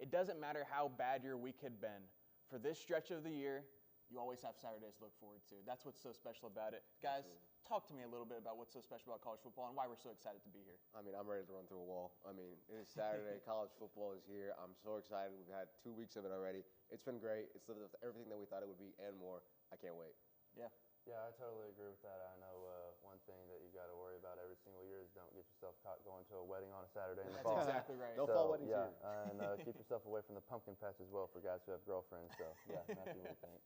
It doesn't matter how bad your week had been. For this stretch of the year, you always have Saturdays to look forward to. That's what's so special about it. Guys, talk to me a little bit about what's so special about college football and why we're so excited to be here. I mean, I'm ready to run through a wall. I mean, it is Saturday. College football is here. I'm so excited. We've had 2 weeks of it already. It's been great. It's lived up to everything that we thought it would be and more. I can't wait. Yeah. Yeah, I totally agree with that. I know one thing that you got to worry about every single year is don't get yourself caught going to a wedding on a Saturday in the fall. That's exactly right. No fall weddings here. And keep yourself away from the pumpkin patch as well for guys who have girlfriends. So, yeah, Matthew, what do you think?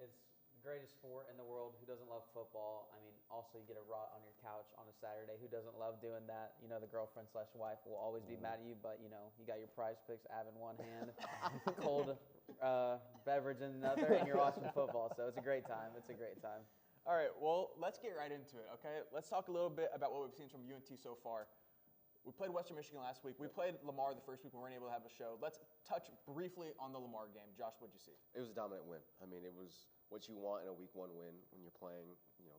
It's the greatest sport in the world. Who doesn't love football? I mean, also you get a rot on your couch on a Saturday. Who doesn't love doing that? You know, the girlfriend/wife will always be mad at you, but, you know, you got your prize picks, Av in one hand, cold beverage in another, and you're watching football. So it's a great time. It's a great time. All right, well, let's get right into it, okay? Let's talk a little bit about what we've seen from UNT so far. We played Western Michigan last week. We played Lamar the first week. We weren't able to have a show. Let's touch briefly on the Lamar game. Josh, what'd you see? It was a dominant win. I mean, it was what you want in a week 1 win when you're playing,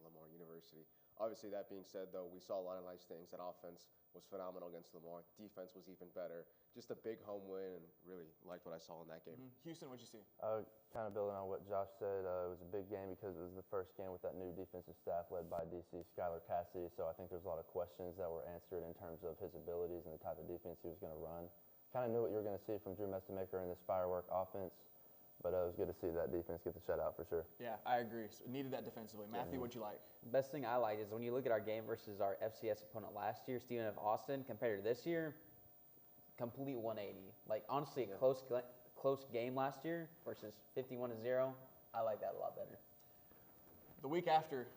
Lamar University. Obviously, that being said, though, we saw a lot of nice things. That offense was phenomenal against Lamar. Defense was even better. Just a big home win, and really liked what I saw in that game. Houston, what'd you see? Kind of building on what Josh said, it was a big game because it was the first game with that new defensive staff led by DC Skylar Cassidy. So I think there's a lot of questions that were answered in terms of his abilities and the type of defense he was going to run. Kind of knew what you were going to see from Drew Mestemaker in this firework offense, but it was good to see that defense get the shutout for sure. Yeah, I agree. So needed that defensively. Matthew, what'd you like? Best thing I like is when you look at our game versus our FCS opponent last year, Stephen F. Austin, compared to this year, complete 180. Like, honestly, a close game last year versus 51-0. I like that a lot better. The week after,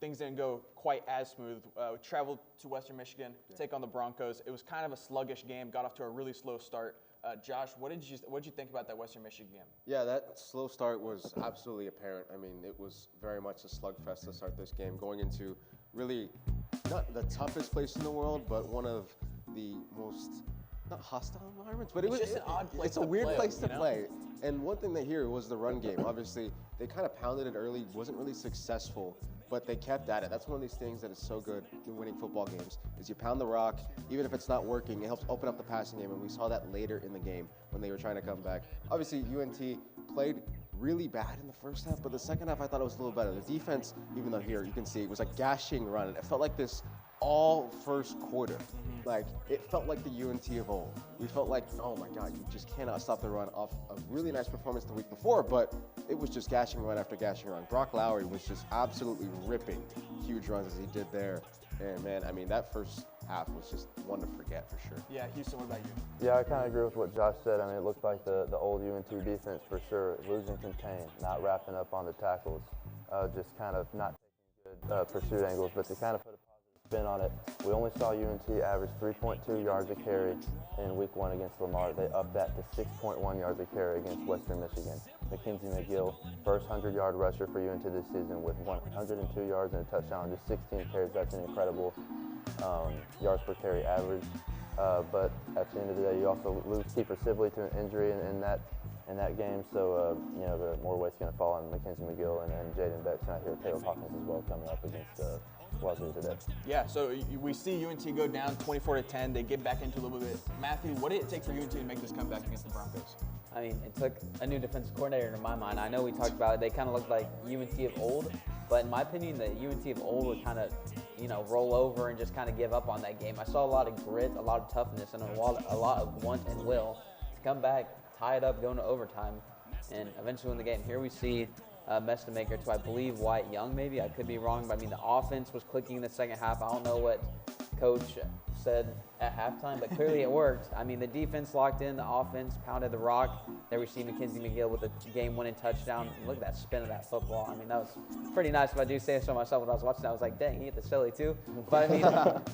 things didn't go quite as smooth. We traveled to Western Michigan to take on the Broncos. It was kind of a sluggish game, got off to a really slow start. Josh, what did you think about that Western Michigan game? Yeah, that slow start was absolutely apparent. I mean, it was very much a slugfest to start this game, going into really not the toughest place in the world, but one of the most not hostile environments, but It's just an odd place it's a to weird play, place to you know? play. And one thing that here was the run game. Obviously, they kind of pounded it early, wasn't really successful, but they kept at it. That's one of these things that is so good in winning football games, is you pound the rock, even if it's not working, it helps open up the passing game, and we saw that later in the game when they were trying to come back. Obviously, UNT played really bad in the first half, but the second half I thought it was a little better. The defense, even though here you can see it was a gashing run, and it felt like this all first quarter. Like, it felt like the UNT of old. We felt like, oh my God, you just cannot stop the run off a really nice performance the week before, but it was just gashing run after gashing run. Brock Lowry was just absolutely ripping huge runs as he did there. And man, I mean, that first half was just one to forget for sure. Yeah, Houston, what about you? Yeah, I kind of agree with what Josh said. I mean, it looked like the old UNT defense for sure, losing contain, not wrapping up on the tackles, just kind of not taking good pursuit angles, but to kind of put a positive spin on it, we only saw UNT average 3.2 yards a carry in week 1 against Lamar. They upped that to 6.1 yards a carry against Western Michigan. Mackenzie McGill, first 100-yard rusher for UNT this season with 102 yards and a touchdown, just 16 carries. That's an incredible yards per carry average. But at the end of the day, you also lose Kiefer Sibley to an injury in that game. So, the more weight's going to fall on Mackenzie McGill and Jaden Beck's not here. Caleb Hawkins as well coming up against Wellesley today. Yeah, so we see UNT go down 24-10. They get back into a little bit. Matthew, what did it take for UNT to make this comeback against the Broncos? I mean, it took a new defensive coordinator in my mind. I know we talked about it. They kind of looked like UNT of old, but in my opinion, the UNT of old would kind of, roll over and just kind of give up on that game. I saw a lot of grit, a lot of toughness, and a lot of want and will to come back, tie it up, go into overtime, and eventually win the game. Here we see Mestemaker to, I believe, Wyatt Young maybe. I could be wrong, but I mean, the offense was clicking in the second half. I don't know what Coach said at halftime, but clearly it worked. I mean, the defense locked in, the offense pounded the rock. There we see Mackenzie McGill with a game-winning touchdown. And look at that spin of that football. I mean, that was pretty nice. If I do say so myself, when I was watching that, I was like, dang, he hit the silly too. But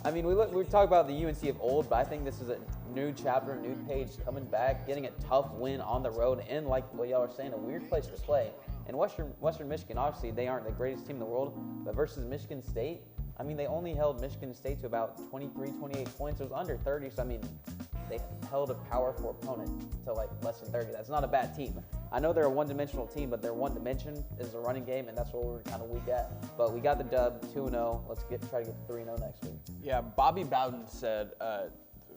I mean, we talk about the UNT of old, but I think this is a new chapter, new page coming back, getting a tough win on the road, and like what y'all are saying, a weird place to play. And Western Michigan, obviously, they aren't the greatest team in the world, but versus Michigan State, I mean, they only held Michigan State to about 23, 28 points. It was under 30, so I mean, they held a powerful opponent to like less than 30. That's not a bad team. I know they're a one-dimensional team, but their one dimension is the running game, and that's what we're kind of weak at. But we got the dub, 2-0. Let's try to get 3-0 next week. Yeah, Bobby Bowden said,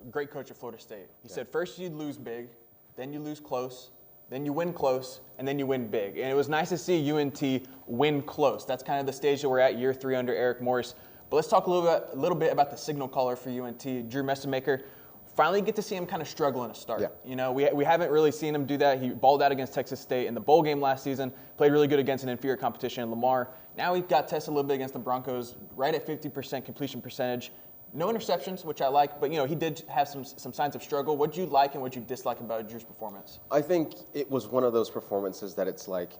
great coach at Florida State. He said, first you'd lose big, then you lose close, then you win close, and then you win big. And it was nice to see UNT win close. That's kind of the stage that we're at, year 3 under Eric Morris. But let's talk a little bit about the signal caller for UNT, Drew Messemaker. Finally get to see him kind of struggle in a start. Yeah. We haven't really seen him do that. He balled out against Texas State in the bowl game last season, played really good against an inferior competition in Lamar. Now he got tested a little bit against the Broncos, right at 50% completion percentage. No interceptions, which I like, but he did have some signs of struggle. What did you like and what did you dislike about Drew's performance? I think it was one of those performances that it's like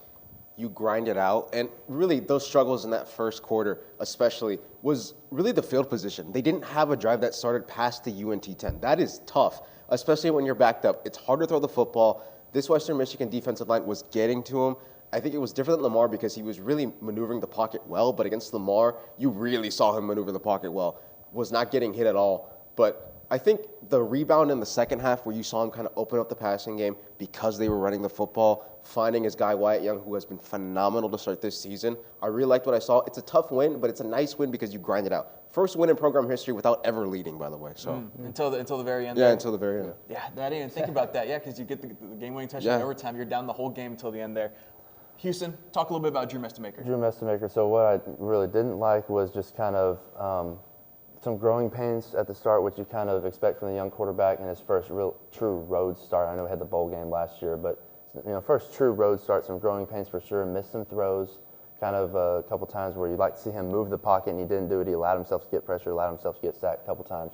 you grind it out. And really, those struggles in that first quarter, especially, was really the field position. They didn't have a drive that started past the UNT 10. That is tough, especially when you're backed up. It's hard to throw the football. This Western Michigan defensive line was getting to him. I think it was different than Lamar because he was really maneuvering the pocket well, but against Lamar, you really saw him maneuver the pocket well. Was not getting hit at all. But I think the rebound in the second half where you saw him kind of open up the passing game because they were running the football, finding his guy Wyatt Young, who has been phenomenal to start this season. I really liked what I saw. It's a tough win, but it's a nice win because you grind it out. First win in program history without ever leading, by the way. So Until the very end. Yeah, until the very end. Yeah, I didn't even think about that. Yeah, because you get the game-winning touchdown in overtime. You're down the whole game until the end there. Houston, talk a little bit about Drew Messemaker. Drew Messemaker. So what I really didn't like was just kind of some growing pains at the start, which you kind of expect from the young quarterback in his first real true road start. I know he had the bowl game last year, but first true road start, some growing pains for sure. Missed some throws, kind of a couple times where you'd like to see him move the pocket, and he didn't do it. He allowed himself to get pressure, allowed himself to get sacked a couple times.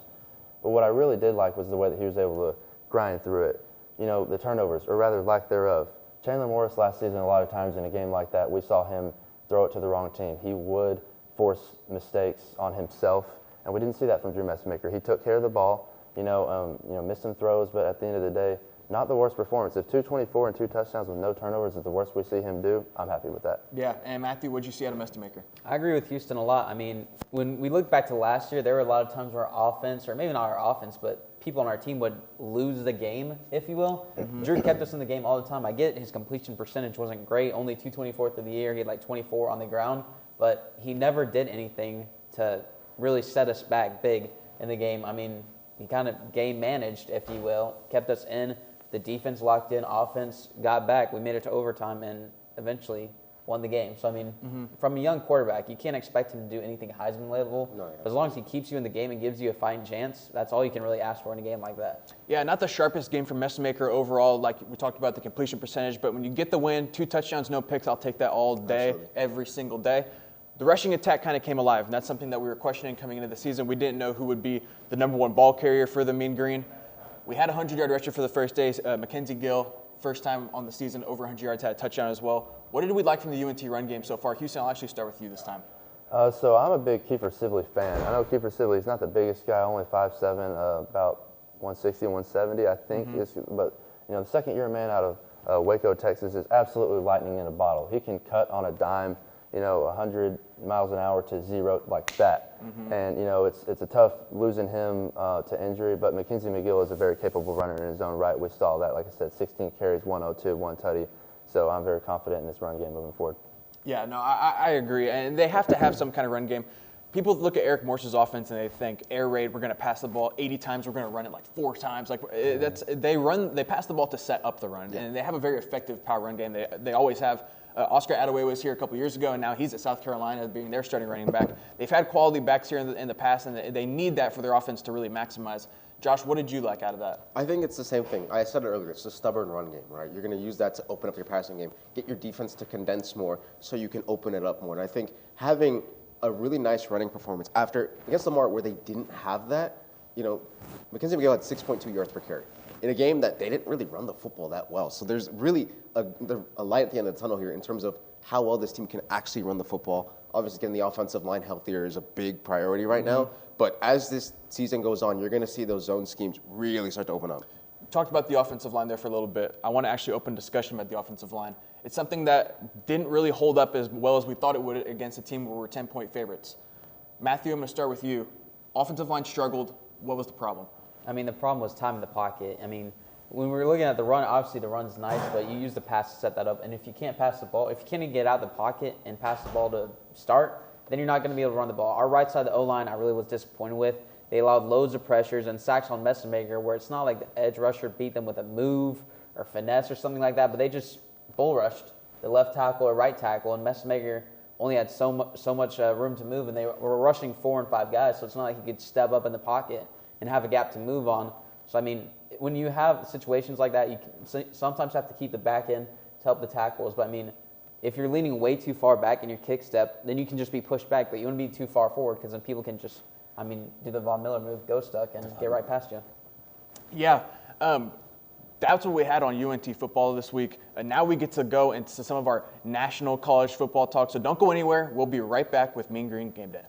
But what I really did like was the way that he was able to grind through it. The turnovers, or rather lack thereof. Chandler Morris last season, a lot of times in a game like that, we saw him throw it to the wrong team. He would force mistakes on himself, and we didn't see that from Drew Messemaker. He took care of the ball, missed some throws, but at the end of the day, not the worst performance. If 224 and 2 touchdowns with no turnovers is the worst we see him do, I'm happy with that. Yeah, and Matthew, what did you see out of Messemaker? I agree with Houston a lot. I mean, when we look back to last year, there were a lot of times where our offense, or maybe not our offense, but people on our team would lose the game, if you will. Drew kept us in the game all the time. I get his completion percentage wasn't great, only 224 through the year. He had like 24 on the ground, but he never did anything to really set us back big in the game. I mean, he kind of game managed, if you will, kept us in. The defense locked in, offense got back. We made it to overtime and eventually won the game. So, I mean, from a young quarterback, you can't expect him to do anything Heisman level. No, As long as he keeps you in the game and gives you a fighting chance, that's all you can really ask for in a game like that. Yeah, not the sharpest game from Messemaker overall. Like we talked about the completion percentage, but when you get the win, 2 touchdowns, no picks, I'll take that all day, every single day. The rushing attack kind of came alive, and that's something that we were questioning coming into the season. We didn't know who would be the #1 ball carrier for the Mean Green. We had a 100-yard rusher for the first day, Mackenzie Gill, first time on the season, over 100 yards, had a touchdown as well. What did we like from the UNT run game so far? Houston, I'll actually start with you this time. So I'm a big Kiefer Sibley fan. I know Kiefer Sibley's not the biggest guy, only 5'7", about 160, 170, I think. But the second-year man out of Waco, Texas, is absolutely lightning in a bottle. He can cut on a dime, 100 miles an hour to 0 like that. And it's a tough losing him to injury. But Mackenzie McGill is a very capable runner in his own right. We saw that, like I said, 16 carries, 102, 1 tutty. So I'm very confident in this run game moving forward. Yeah, no, I agree. And they have to have some kind of run game. People look at Eric Morse's offense and they think air raid, we're going to pass the ball 80 times, we're going to run it like 4 times. Like they pass the ball to set up the run, and they have a very effective power run game. They always have. Oscar Attaway was here a couple years ago, and now he's at South Carolina being their starting running back. They've had quality backs here in the past, and they need that for their offense to really maximize. Josh, what did you like out of that? I think it's the same thing. I said it earlier. It's a stubborn run game, right? You're going to use that to open up your passing game, get your defense to condense more so you can open it up more. And I think having a really nice running performance against Lamar where they didn't have that, Mackenzie McGill had 6.2 yards per carry in a game that they didn't really run the football that well. So there's really a light at the end of the tunnel here in terms of how well this team can actually run the football. Obviously, getting the offensive line healthier is a big priority right now. But as this season goes on, you're going to see those zone schemes really start to open up. Talked about the offensive line there for a little bit. I want to actually open discussion about the offensive line. It's something that didn't really hold up as well as we thought it would against a team where we're 10-point favorites. Matthew, I'm going to start with you. Offensive line struggled. What was the problem? I mean, the problem was time in the pocket. I mean, when we were looking at the run, obviously the run's nice, but you use the pass to set that up. And if you can't pass the ball, if you can't even get out of the pocket and pass the ball to start, then you're not going to be able to run the ball. Our right side of the O-line, I really was disappointed with. They allowed loads of pressures and sacks on Messemaker, where it's not like the edge rusher beat them with a move or finesse or something like that, but they just bull rushed the left tackle or right tackle, and Messmaker only had so much room to move, and they were rushing 4 and 5 guys, so it's not like he could step up in the pocket and have a gap to move on. So, I mean, when you have situations like that, you sometimes have to keep the back end to help the tackles. But, I mean, if you're leaning way too far back in your kick step, then you can just be pushed back, but you wouldn't be too far forward because then people can just, I mean, do the Von Miller move, go stuck, and get right past you. Yeah. That's what we had on UNT football this week. Now we get to go into some of our national college football talk. So don't go anywhere. We'll be right back with Mean Green Game Day.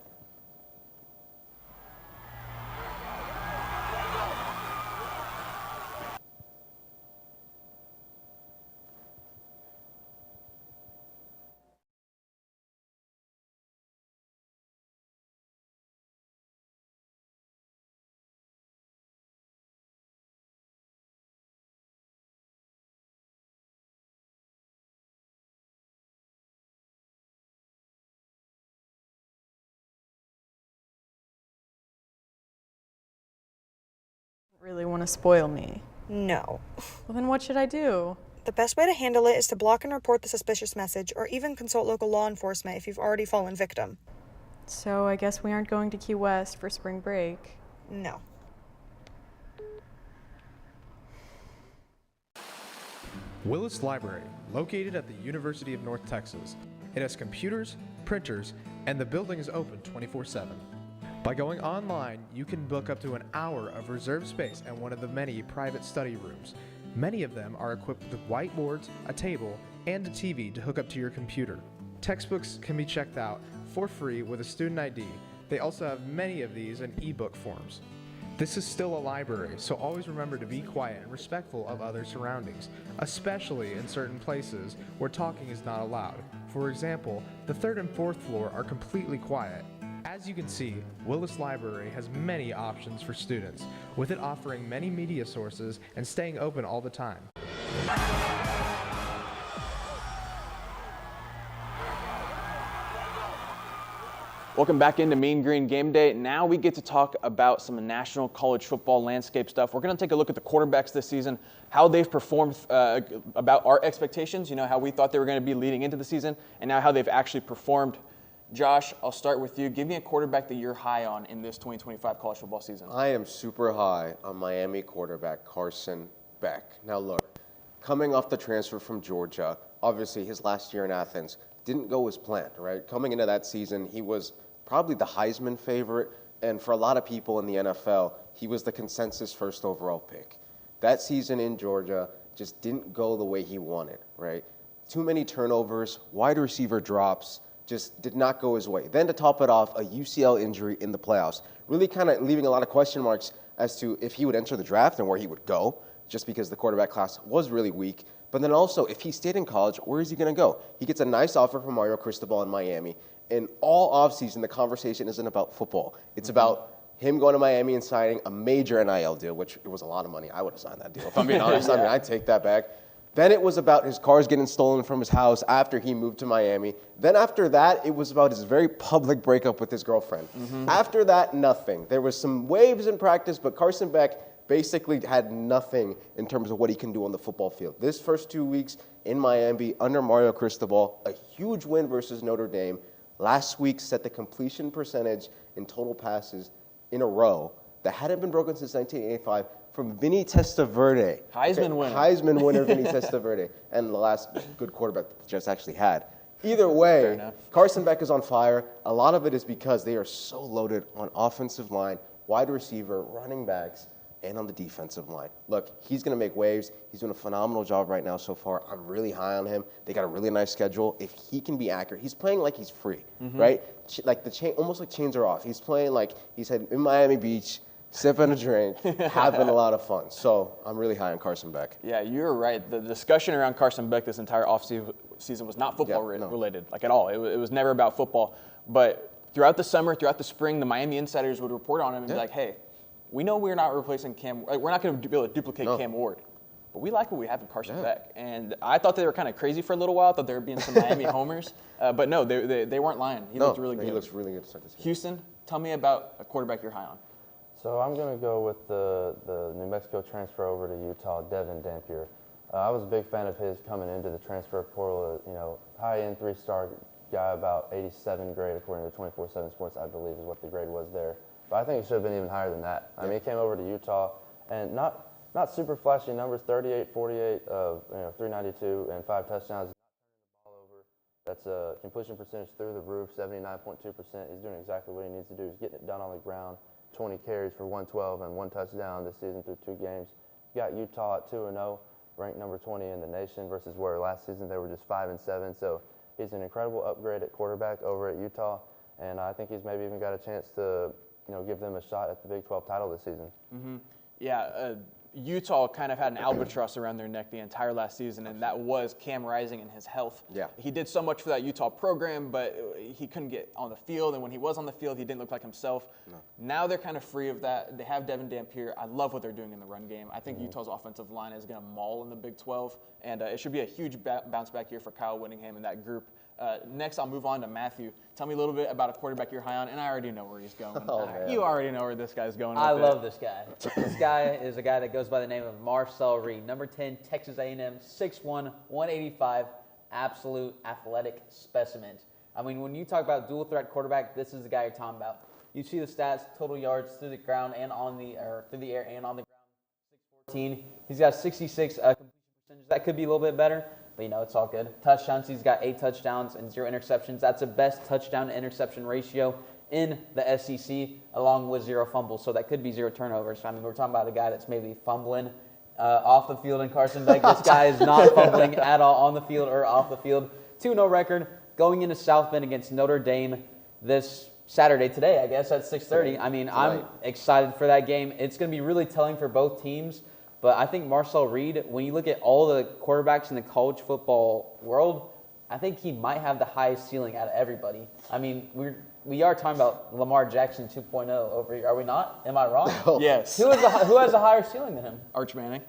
Really want to spoil me. No. Well, then what should I do? The best way to handle it is to block and report the suspicious message, or even consult local law enforcement if you've already fallen victim. So I guess we aren't going to Key West for spring break. No. Willis Library, located at the University of North Texas. It has computers, printers, and the building is open 24/7. By going online, you can book up to an hour of reserved space and one of the many private study rooms. Many of them are equipped with whiteboards, a table, and a TV to hook up to your computer. Textbooks can be checked out for free with a student ID. They also have many of these in ebook forms. This is still a library, so always remember to be quiet and respectful of other surroundings, especially in certain places where talking is not allowed. For example, the 3rd and 4th floor are completely quiet. As you can see, Willis Library has many options for students, with it offering many media sources and staying open all the time. Welcome back into Mean Green Game Day. Now we get to talk about some national college football landscape stuff. We're going to take a look at the quarterbacks this season, how they've performed about our expectations, how we thought they were going to be leading into the season, and now how they've actually performed. Josh, I'll start with you. Give me a quarterback that you're high on in this 2025 college football season. I am super high on Miami quarterback Carson Beck. Now look, coming off the transfer from Georgia, obviously his last year in Athens didn't go as planned, right? Coming into that season, he was probably the Heisman favorite, and for a lot of people in the NFL, he was the consensus first overall pick. That season in Georgia just didn't go the way he wanted, right? Too many turnovers, wide receiver drops, just did not go his way. Then to top it off, a UCL injury in the playoffs, really kind of leaving a lot of question marks as to if he would enter the draft and where he would go, just because the quarterback class was really weak. But then also, if he stayed in college, where is he going to go? He gets a nice offer from Mario Cristobal in Miami. And all offseason, the conversation isn't about football. It's about him going to Miami and signing a major NIL deal, which it was a lot of money. I would have signed that deal. If I'm being honest, I mean, I'd take that back. Then it was about his cars getting stolen from his house after he moved to Miami. Then after that, it was about his very public breakup with his girlfriend. After that, nothing. There was some waves in practice, but Carson Beck basically had nothing in terms of what he can do on the football field. This first 2 weeks in Miami under Mario Cristobal, a huge win versus Notre Dame. Last week set the completion percentage in total passes in a row that hadn't been broken since 1985. From Vinny Testaverde. Heisman winner. Heisman winner Vinny Testaverde. And the last good quarterback the Jets actually had. Either way, Carson Beck is on fire. A lot of it is because they are so loaded on offensive line, wide receiver, running backs, and on the defensive line. Look, he's going to make waves. He's doing a phenomenal job right now so far. I'm really high on him. They got a really nice schedule. If he can be accurate, he's playing like he's free, right? Like the chain, almost like chains are off. He's playing like he's in Miami Beach, sipping a drink, having a lot of fun. So I'm really high on Carson Beck. Yeah, you're right. The discussion around Carson Beck this entire offseason was not football related, like at all. It was never about football. But throughout the summer, throughout the spring, the Miami insiders would report on him and be like, hey, we know we're not replacing Cam. Like, we're not going to be able to duplicate Cam Ward. But we like what we have in Carson Beck. And I thought they were kind of crazy for a little while. I thought there were being some Miami homers. But no, they weren't lying. He looked really good. He looks really good to start this game. Houston, tell me about a quarterback you're high on. So I'm going to go with the New Mexico transfer over to Utah, Devin Dampier. I was a big fan of his coming into the transfer portal. You know, high-end 3-star guy, about 87 grade according to 24/7 Sports, I believe, is what the grade was there. But I think it should have been even higher than that. I mean, he came over to Utah, and not super flashy numbers, 38, 48, 392, and 5 touchdowns. Ball over. That's a completion percentage through the roof, 79.2%. He's doing exactly what he needs to do. He's getting it done on the ground. 20 carries for 112 and 1 touchdown this season through 2 games. You got Utah at 2-0, ranked number 20 in the nation, versus where last season they were just 5-7. So he's an incredible upgrade at quarterback over at Utah, and I think he's maybe even got a chance to, give them a shot at the Big 12 title this season. Mm-hmm. Yeah. Utah kind of had an albatross around their neck the entire last season, and that was Cam Rising and his health. Yeah. He did so much for that Utah program, but he couldn't get on the field, and when he was on the field, he didn't look like himself. No. Now they're kind of free of that. They have Devin Dampier. I love what they're doing in the run game. I think Utah's offensive line is going to maul in the Big 12, and it should be a huge bounce back year for Kyle Whittingham and that group. Next, I'll move on to Matthew. Tell me a little bit about a quarterback you're high on, and I already know where he's going. You already know where this guy's going. I love this guy. This guy is a guy that goes by the name of Marcel Reed, number 10, Texas A&M, 6'1", 185, absolute athletic specimen. I mean, when you talk about dual threat quarterback, this is the guy you're talking about. You see the stats, total yards through the ground and through the air and on the ground. 614. He's got 66 completion percentage. That could be a little bit better. But, it's all good. Touchdowns, he's got 8 touchdowns and 0 interceptions. That's the best touchdown to interception ratio in the SEC, along with 0 fumbles. So that could be 0 turnovers. I mean, we're talking about a guy that's maybe fumbling off the field in Carson Beck. This guy is not fumbling at all on the field or off the field. 2-0 record going into South Bend against Notre Dame this Saturday today, I guess, at 6:30. I mean, I'm excited for that game. It's going to be really telling for both teams. But I think Marcel Reed, when you look at all the quarterbacks in the college football world, I think he might have the highest ceiling out of everybody. I mean, we are talking about Lamar Jackson 2.0 over here. Are we not? Am I wrong? Yes. Who has a higher ceiling than him? Arch Manning.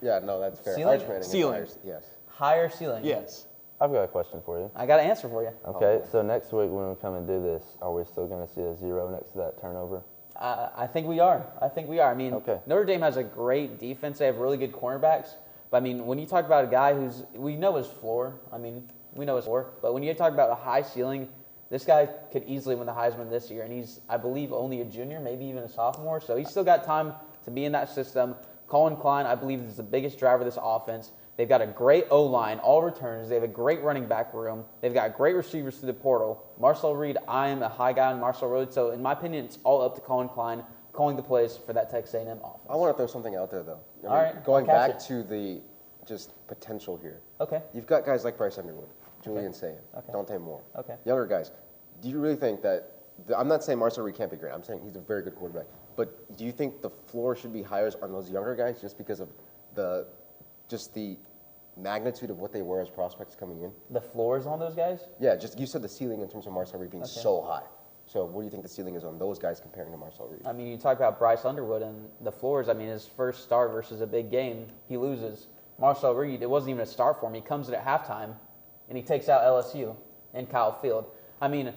Yeah, no, that's fair. Ceiling? Arch Manning. Ceiling. Yes. Higher ceiling. Yes. I've got a question for you. I got an answer for you. Okay, so next week when we come and do this, are we still going to see a 0 next to that turnover? I think we are. I mean, Notre Dame has a great defense. They have really good cornerbacks. But, I mean, when you talk about a guy we know his floor. I mean, we know his floor. But when you talk about a high ceiling, this guy could easily win the Heisman this year. And he's, I believe, only a junior, maybe even a sophomore. So he's still got time to be in that system. Colin Klein, I believe, is the biggest driver of this offense. They've got a great O-line, all returns. They have a great running back room. They've got great receivers through the portal. Marcel Reed, I am a high guy on Marcel Reed. So, in my opinion, it's all up to Colin Klein calling the plays for that Texas A&M offense. I want to throw something out there, though. All right. Going back to the just potential here. Okay. You've got guys like Bryce Underwood, Julian Sayin, Dante Moore. Okay. Younger guys. Do you really think that I'm not saying Marcel Reed can't be great. I'm saying he's a very good quarterback. But do you think the floor should be higher on those younger guys just because of the magnitude of what they were as prospects coming in? The floors on those guys? Yeah, just you said the ceiling in terms of Marcel Reed being so high. So what do you think the ceiling is on those guys comparing to Marcel Reed? I mean, you talk about Bryce Underwood and the floors. I mean, his first start versus a big game, he loses. Marcel Reed, it wasn't even a start for him. He comes in at halftime, and he takes out LSU and Kyle Field. I mean,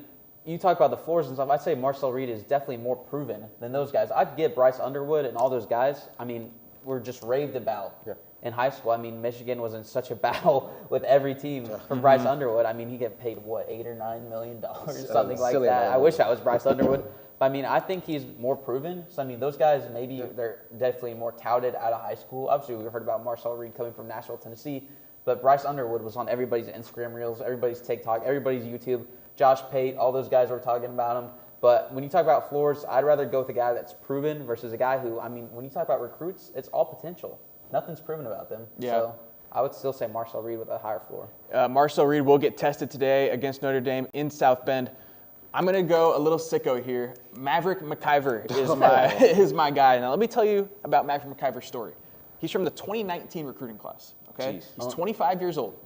you talk about the floors and stuff. I'd say Marcel Reed is definitely more proven than those guys. I'd get Bryce Underwood and all those guys. I mean, we're just raved about in high school. I mean, Michigan was in such a battle with every team for Bryce Underwood. I mean, he get paid, $8 or $9 million, something like that. I wish I was Bryce Underwood. But, I mean, I think he's more proven. So, I mean, those guys, maybe they're definitely more touted out of high school. Obviously, we heard about Marcel Reed coming from Nashville, Tennessee. But Bryce Underwood was on everybody's Instagram reels, everybody's TikTok, everybody's YouTube. Josh Pate, all those guys were talking about him. But when you talk about floors, I'd rather go with a guy that's proven versus a guy who, I mean, when you talk about recruits, it's all potential. Nothing's proven about them. Yeah. So I would still say Marcel Reed with a higher floor. Marcel Reed will get tested today against Notre Dame in South Bend. I'm going to go a little sicko here. Maverick McIver is my guy. Now, let me tell you about Maverick McIver's story. He's from the 2019 recruiting class. Okay, He's 25 years old.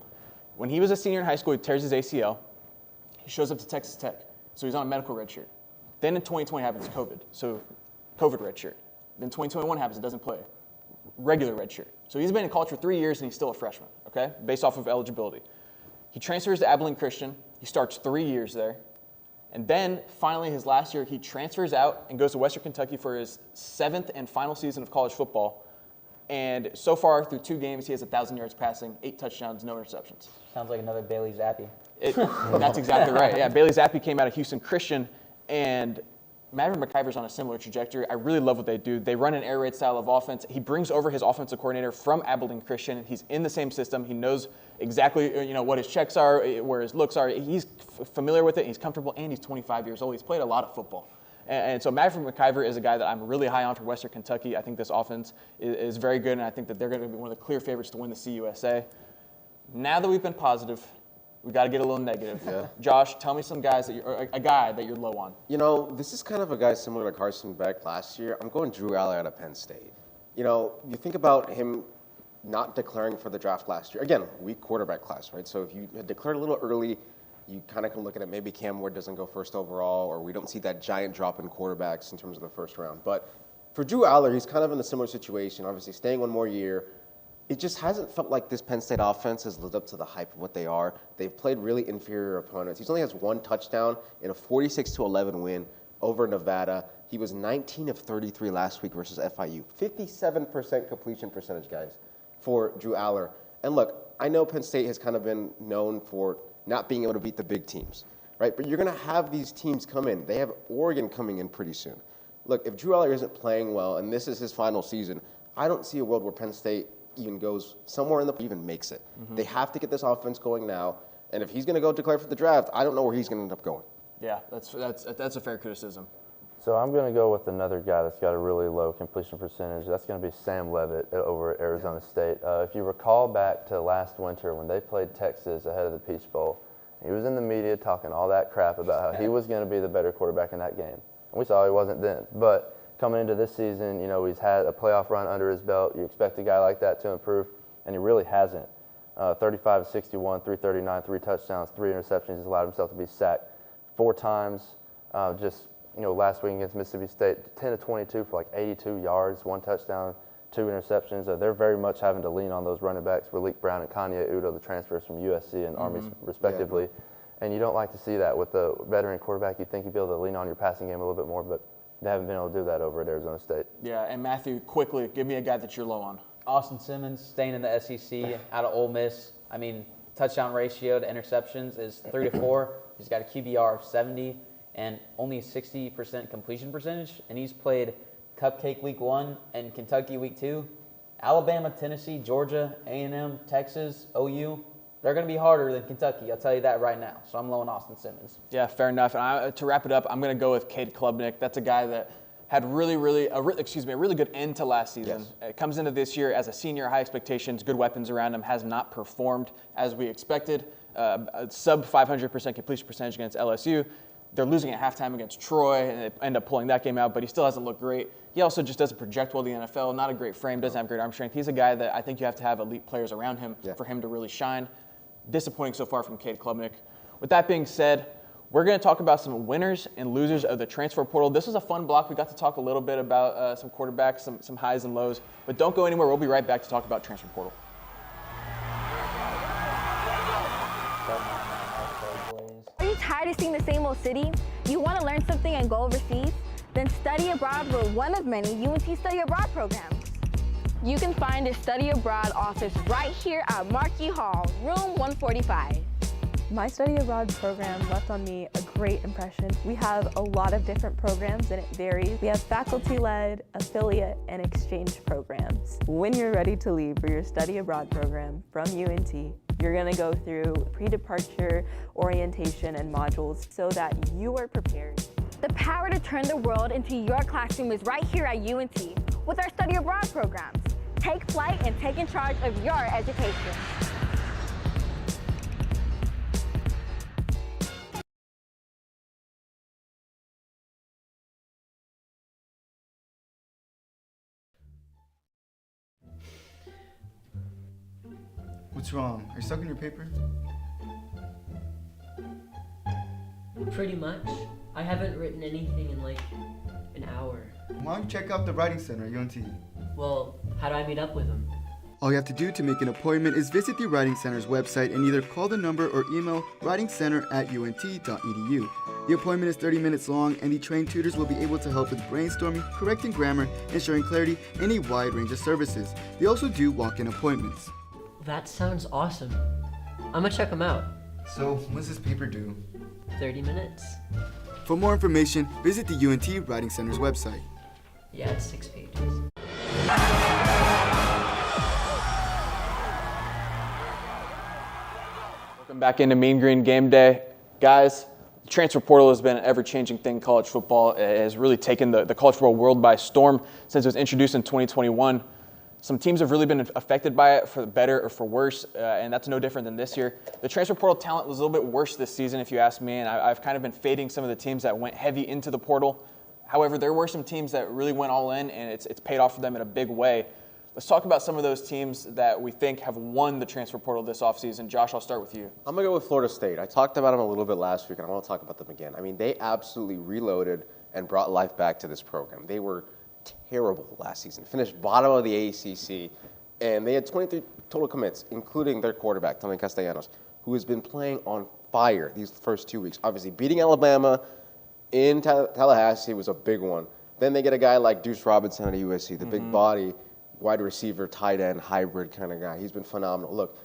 When he was a senior in high school, he tears his ACL. He shows up to Texas Tech, so he's on a medical red shirt. Then in 2020 happens COVID, so COVID red shirt. Then 2021 happens, it doesn't play. Regular red shirt. So he's been in college for 3 years and he's still a freshman, okay, based off of eligibility. He transfers to Abilene Christian. He starts 3 years there. And then finally his last year, he transfers out and goes to Western Kentucky for his 7th and final season of college football. And so far, through 2 games, he has 1,000 yards passing, 8 touchdowns, no interceptions. Sounds like another Bailey Zappi. That's exactly right. Yeah, Bailey Zappi came out of Houston Christian, and Maverick McIver's on a similar trajectory. I really love what they do. They run an air raid style of offense. He brings over his offensive coordinator from Abilene Christian. He's in the same system. He knows exactly what his checks are, where his looks are. He's familiar with it. He's comfortable, and he's 25 years old. He's played a lot of football. And so Maverick McIver is a guy that I'm really high on for Western Kentucky. I think this offense is very good, and I think that they're going to be one of the clear favorites to win the CUSA. Now that we've been positive, we got to get a little negative. Yeah. Josh, tell me some guys or a guy that you're low on. This is kind of a guy similar to Carson Beck last year. I'm going Drew Aller out of Penn State. You think about him not declaring for the draft last year. Again, weak quarterback class, right? So if you had declared a little early, you kind of can look at it, maybe Cam Ward doesn't go first overall, or we don't see that giant drop in quarterbacks in terms of the first round. But for Drew Aller, he's kind of in a similar situation, obviously staying 1 more year. It just hasn't felt like this Penn State offense has lived up to the hype of what they are. They've played really inferior opponents. He only has 1 touchdown in a 46-11 win over Nevada. He was 19 of 33 last week versus FIU. 57% completion percentage, guys, for Drew Aller. And look, I know Penn State has kind of been known for not being able to beat the big teams, right? But you're going to have these teams come in. They have Oregon coming in pretty soon. Look, if Drew Aller isn't playing well and this is his final season, I don't see a world where Penn State even goes somewhere in the even makes it. They have to get this offense going now. And if he's going to go declare for the draft, I don't know where he's going to end up going. Yeah, that's a fair criticism. So I'm going to go with another guy that's got a really low completion percentage. That's going to be Sam Levitt over at Arizona State. If you recall back to last winter when they played Texas ahead of the Peach Bowl, he was in the media talking all that crap about how he was going to be the better quarterback in that game. And we saw he wasn't then. But coming into this season, he's had a playoff run under his belt. You expect a guy like that to improve, and he really hasn't. 35 61, 339, 3 touchdowns, 3 interceptions. He's allowed himself to be sacked 4 times. Last week against Mississippi State, 10 of 22 for like 82 yards, 1 touchdown, 2 interceptions. They're very much having to lean on those running backs, Malik Brown and Kanye Udoh, the transfers from USC and Army respectively. Yeah. And you don't like to see that with a veteran quarterback. You'd think you'd be able to lean on your passing game a little bit more, but they haven't been able to do that over at Arizona State. Yeah, and Matthew, quickly, give me a guy that you're low on. Austin Simmons, staying in the SEC, out of Ole Miss. I mean, touchdown ratio to interceptions is 3-4. He's got a QBR of 70 and only 60% completion percentage. And he's played Cupcake Week 1 and Kentucky Week 2. Alabama, Tennessee, Georgia, A&M, Texas, OU. They're going to be harder than Kentucky. I'll tell you that right now. So I'm low on Austin Simmons. Yeah, fair enough. And to wrap it up, I'm going to go with Cade Klubnik. That's a guy that had a really good end to last season. Yes. Comes into this year as a senior, high expectations, good weapons around him, has not performed as we expected. A sub 500% completion percentage against LSU. They're losing at halftime against Troy, and they end up pulling that game out, but he still hasn't looked great. He also just doesn't project well in the NFL, not a great frame, doesn't have great arm strength. He's a guy that I think you have to have elite players around him for him to really shine. Disappointing so far from Cade Klubnik. With that being said, we're going to talk about some winners and losers of the transfer portal. This was a fun block. We got to talk a little bit about some quarterbacks, some highs and lows, but don't go anywhere. We'll be right back to talk about transfer portal. Are you tired of seeing the same old city? You want to learn something and go overseas? Then study abroad with one of many UNT Study Abroad programs. You can find a Study Abroad office right here at Markey Hall, room 145. My study abroad program left on me a great impression. We have a lot of different programs and it varies. We have faculty-led, affiliate, and exchange programs. When you're ready to leave for your study abroad program from UNT, you're going to go through pre-departure orientation and modules so that you are prepared. The power to turn the world into your classroom is right here at UNT with our study abroad programs. Take flight and take in charge of your education. What's wrong? Are you stuck in your paper? Pretty much. I haven't written anything in like an hour. Why don't you check out the Writing Center at UNT? Well, how do I meet up with them? All you have to do to make an appointment is visit the Writing Center's website and either call the number or email writingcenter@unt.edu. The appointment is 30 minutes long, and the trained tutors will be able to help with brainstorming, correcting grammar, ensuring clarity, and a wide range of services. They also do walk-in appointments. That sounds awesome. I'm gonna check them out. So, when's this paper due? 30 minutes? For more information, visit the UNT Writing Center's website. Yeah, it's 6 pages. Welcome back into Mean Green Game Day. Guys, the transfer portal has been an ever-changing thing in college football. It has really taken the college football world by storm since it was introduced in 2021. Some teams have really been affected by it for the better or for worse, and that's no different than this year. The transfer portal talent was a little bit worse this season, if you ask me, and I've kind of been fading some of the teams that went heavy into the portal. However, there were some teams that really went all in, and it's paid off for them in a big way. Let's talk about some of those teams that we think have won the transfer portal this offseason. Josh, I'll start with you. I'm going to go with Florida State. I talked about them a little bit last week, and I want to talk about them again. I mean, they absolutely reloaded and brought life back to this program. They were terrible last season, finished bottom of the ACC, and they had 23 total commits, including their quarterback, Tony Castellanos, who has been playing on fire these first 2 weeks. Obviously, beating Alabama in Tallahassee was a big one. Then they get a guy like Deuce Robinson at USC, the big body, wide receiver, tight end, hybrid kind of guy. He's been phenomenal. Look,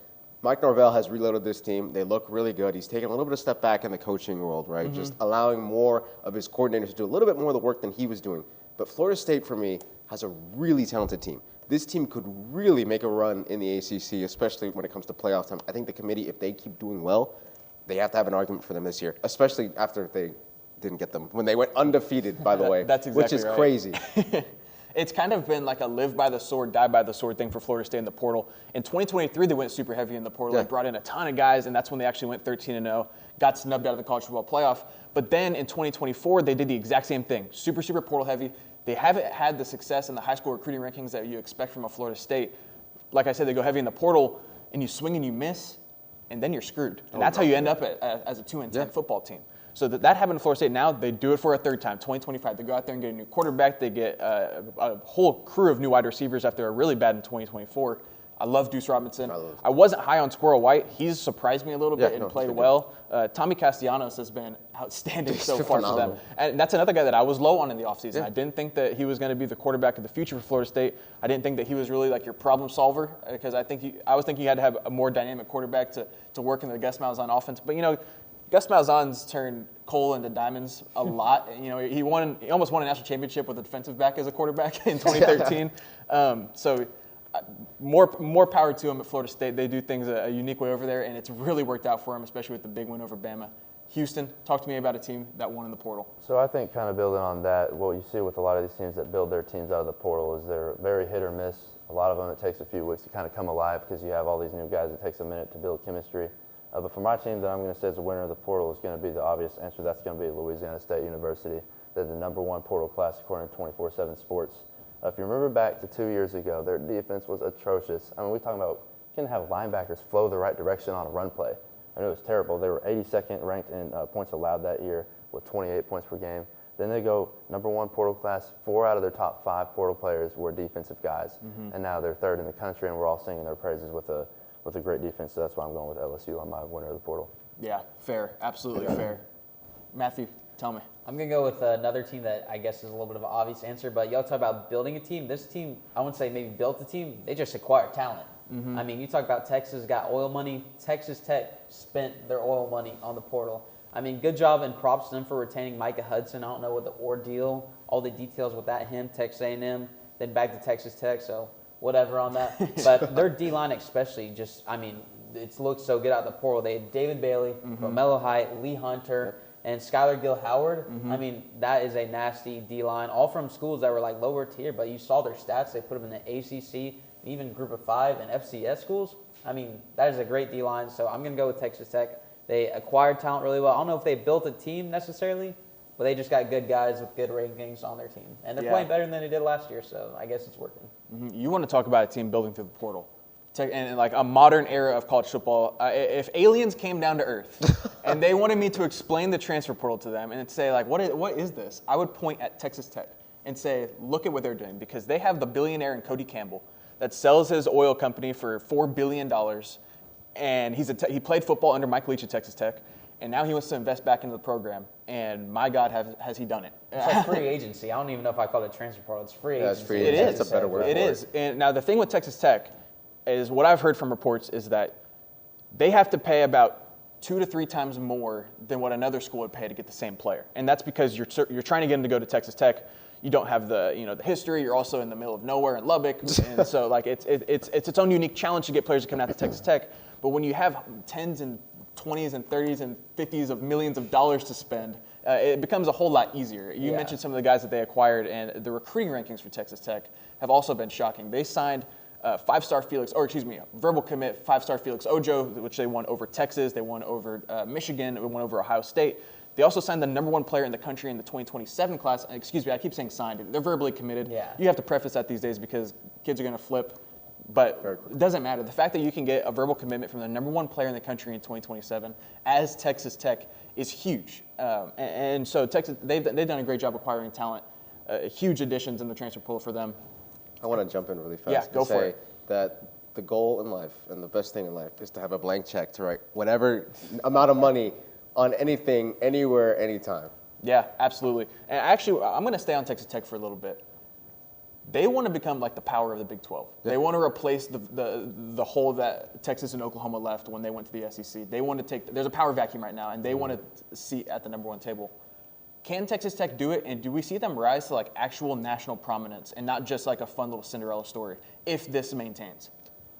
Mike Norvell has reloaded this team. They look really good. He's taken a little bit of step back in the coaching world, right? Just allowing more of his coordinators to do a little bit more of the work than he was doing. But Florida State, for me, has a really talented team. This team could really make a run in the ACC, especially when it comes to playoff time. I think the committee, if they keep doing well, they have to have an argument for them this year, especially after they didn't get them, when they went undefeated, by the way, That's exactly which is right. crazy. It's kind of been like a live by the sword, die by the sword thing for Florida State in the portal. In 2023, they went super heavy in the portal. Yeah. They brought in a ton of guys, and that's when they actually went 13-0, got snubbed out of the college football playoff. But then in 2024, they did the exact same thing, super portal heavy. They haven't had the success in the high school recruiting rankings that you expect from a Florida State. Like I said, they go heavy in the portal, and you swing and you miss, and then you're screwed. And that's how you end up as a 2-10 football team. So that happened to Florida State. Now they do it for a third time, 2025. They go out there and get a new quarterback. They get a whole crew of new wide receivers after they're really bad in 2024. I love Deuce Robinson. I wasn't high on Squirrel White. He's surprised me a little bit and played well. Tommy Castellanos has been outstanding so far for them. And that's another guy that I was low on in the offseason. Yeah. I didn't think that he was going to be the quarterback of the future for Florida State. I didn't think that he was really like your problem solver because I was thinking you had to have a more dynamic quarterback to work in the Gus Malzahn offense. But, you know, Gus Malzahn's turned coal into diamonds a lot. You know, he almost won a national championship with a defensive back as a quarterback in 2013. So more power to him at Florida State. They do things a unique way over there, and it's really worked out for him, especially with the big win over Bama. Houston, talk to me about a team that won in the portal. So I think kind of building on that, what you see with a lot of these teams that build their teams out of the portal is they're very hit or miss. A lot of them, it takes a few weeks to kind of come alive because you have all these new guys. It takes a minute to build chemistry. But for my team that I'm going to say is the winner of the portal is going to be the obvious answer. That's going to be Louisiana State University. They're the #1 portal class according to 24/7 Sports. If you remember back to 2 years ago, their defense was atrocious. I mean, we're talking about you can have linebackers flow the right direction on a run play. I mean, it was terrible. They were 82nd ranked in points allowed that year with 28 points per game. Then they go #1 portal class. 4 out of their top 5 portal players were defensive guys. And now they're 3rd in the country, and we're all singing their praises with a great defense. So that's why I'm going with LSU on my winner of the portal. Yeah, fair. Absolutely fair. Matthew, tell me. I'm going to go with another team that I guess is a little bit of an obvious answer, but y'all talk about building a team. This team, I wouldn't say maybe built a team. They just acquired talent. I mean, you talk about Texas got oil money. Texas Tech spent their oil money on the portal. I mean, good job and props to them for retaining Micah Hudson. I don't know what the ordeal, all the details with that, him, Texas A&M, then back to Texas Tech, so whatever on that. But their D-line especially just, I mean, it's looked so good out of the portal. They had David Bailey, Romello Height, Lee Hunter, and Skylar Gill-Howard. I mean, that is a nasty D-line, all from schools that were like lower tier, but you saw their stats. They put them in the ACC, even Group of 5 and FCS schools. I mean, that is a great D-line, so I'm going to go with Texas Tech. They acquired talent really well. I don't know if they built a team necessarily, but they just got good guys with good rankings on their team. And they're playing better than they did last year, so I guess it's working. You want to talk about a team building through the portal. And like a modern era of college football, if aliens came down to earth and they wanted me to explain the transfer portal to them and say, like, what is this? I would point at Texas Tech and say, look at what they're doing, because they have the billionaire in Cody Campbell, that sells his oil company for $4 billion, and he played football under Mike Leach at Texas Tech, and now he wants to invest back into the program. And my God, has he done it? It's like free agency. I don't even know if I call it transfer portal. It's free agency. It's free agency. It is. It's a better word. It is. And now the thing with Texas Tech is what I've heard from reports is that they have to pay about 2 to 3 times more than what another school would pay to get the same player, and that's because you're trying to get him to go to Texas Tech. You don't have the history. You're also in the middle of nowhere in Lubbock, and so like it's its own unique challenge to get players to come out to Texas Tech. But when you have tens and 20s and 30s and 50s of millions of dollars to spend, it becomes a whole lot easier. You mentioned some of the guys that they acquired, and the recruiting rankings for Texas Tech have also been shocking. They signed verbal commit 5-star Felix Ojo, which they won over Texas. They won over Michigan. They won over Ohio State. They also signed the #1 player in the country in the 2027 class. Excuse me, I keep saying signed. They're verbally committed. Yeah. You have to preface that these days because kids are going to flip. But it doesn't matter. The fact that you can get a verbal commitment from the #1 player in the country in 2027 as Texas Tech is huge. And so Texas, they've done a great job acquiring talent. Huge additions in the transfer pool for them. I want to jump in really fast. Yeah, go for it. That the goal in life and the best thing in life is to have a blank check to write whatever amount of money on anything, anywhere, anytime. Yeah, absolutely. And actually, I'm going to stay on Texas Tech for a little bit. They want to become like the power of the Big 12. They want to replace the hole that Texas and Oklahoma left when they went to the SEC. They want to take. There's a power vacuum right now, and they want to seat at the #1 table. Can Texas Tech do it, and do we see them rise to like actual national prominence and not just like a fun little Cinderella story if this maintains?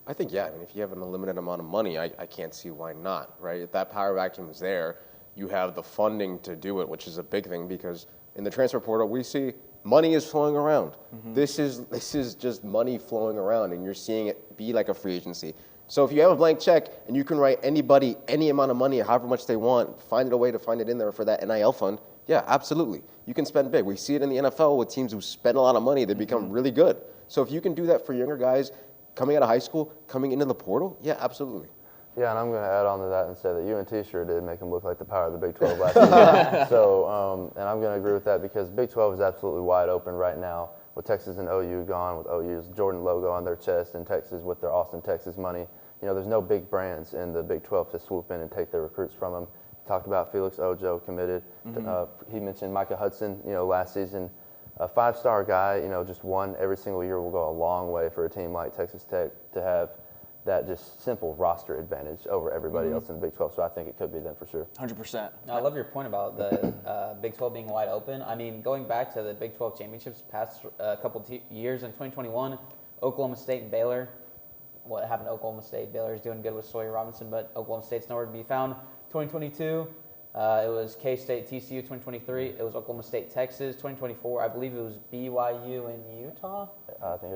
I think, yeah. I mean, if you have an unlimited amount of money, I can't see why not, right? If that power vacuum is there, you have the funding to do it, which is a big thing because in the transfer portal, we see money is flowing around. This is just money flowing around, and you're seeing it be like a free agency. So if you have a blank check and you can write anybody any amount of money, however much they want, find a way to find it in there for that NIL fund, yeah, absolutely. You can spend big. We see it in the NFL with teams who spend a lot of money. They become really good. So if you can do that for younger guys coming out of high school, coming into the portal, yeah, absolutely. Yeah, and I'm going to add on to that and say that UNT sure did make them look like the power of the Big 12 last year. So, and I'm going to agree with that because Big 12 is absolutely wide open right now with Texas and OU gone, with OU's Jordan logo on their chest, and Texas with their Austin, Texas money. You know, there's no big brands in the Big 12 to swoop in and take their recruits from them. Talked about Felix Ojo committed. He mentioned Micah Hudson, last season. A 5-star guy, just one every single year will go a long way for a team like Texas Tech to have that just simple roster advantage over everybody else in the Big 12. So I think it could be them for sure. 100%. I love your point about the Big 12 being wide open. I mean, going back to the Big 12 championships past couple years in 2021, Oklahoma State and Baylor. What happened to Oklahoma State? Baylor's doing good with Sawyer Robinson, but Oklahoma State's nowhere to be found. 2022, it was K-State, TCU. 2023, it was Oklahoma State, Texas. 2024, I believe it was BYU and Utah.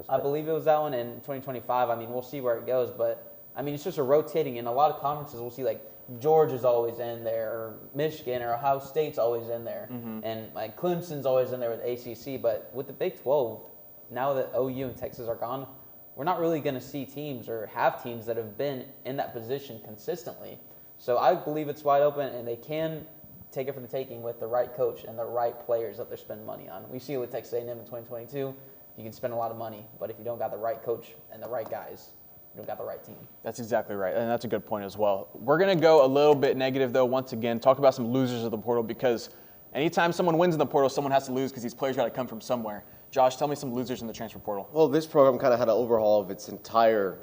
I believe it was that one. In 2025, I mean, we'll see where it goes, but I mean, it's just a rotating. In a lot of conferences, we'll see like Georgia's always in there, or Michigan, or Ohio State's always in there, and like Clemson's always in there with ACC. But with the Big 12, now that OU and Texas are gone, we're not really going to see teams or have teams that have been in that position consistently. So I believe it's wide open, and they can take it for the taking with the right coach and the right players that they're spending money on. We see it with Texas A&M in 2022. You can spend a lot of money, but if you don't got the right coach and the right guys, you don't got the right team. That's exactly right, and that's a good point as well. We're going to go a little bit negative, though, once again, talk about some losers of the portal, because anytime someone wins in the portal, someone has to lose because these players got to come from somewhere. Josh, tell me some losers in the transfer portal. Well, this program kind of had an overhaul of its entire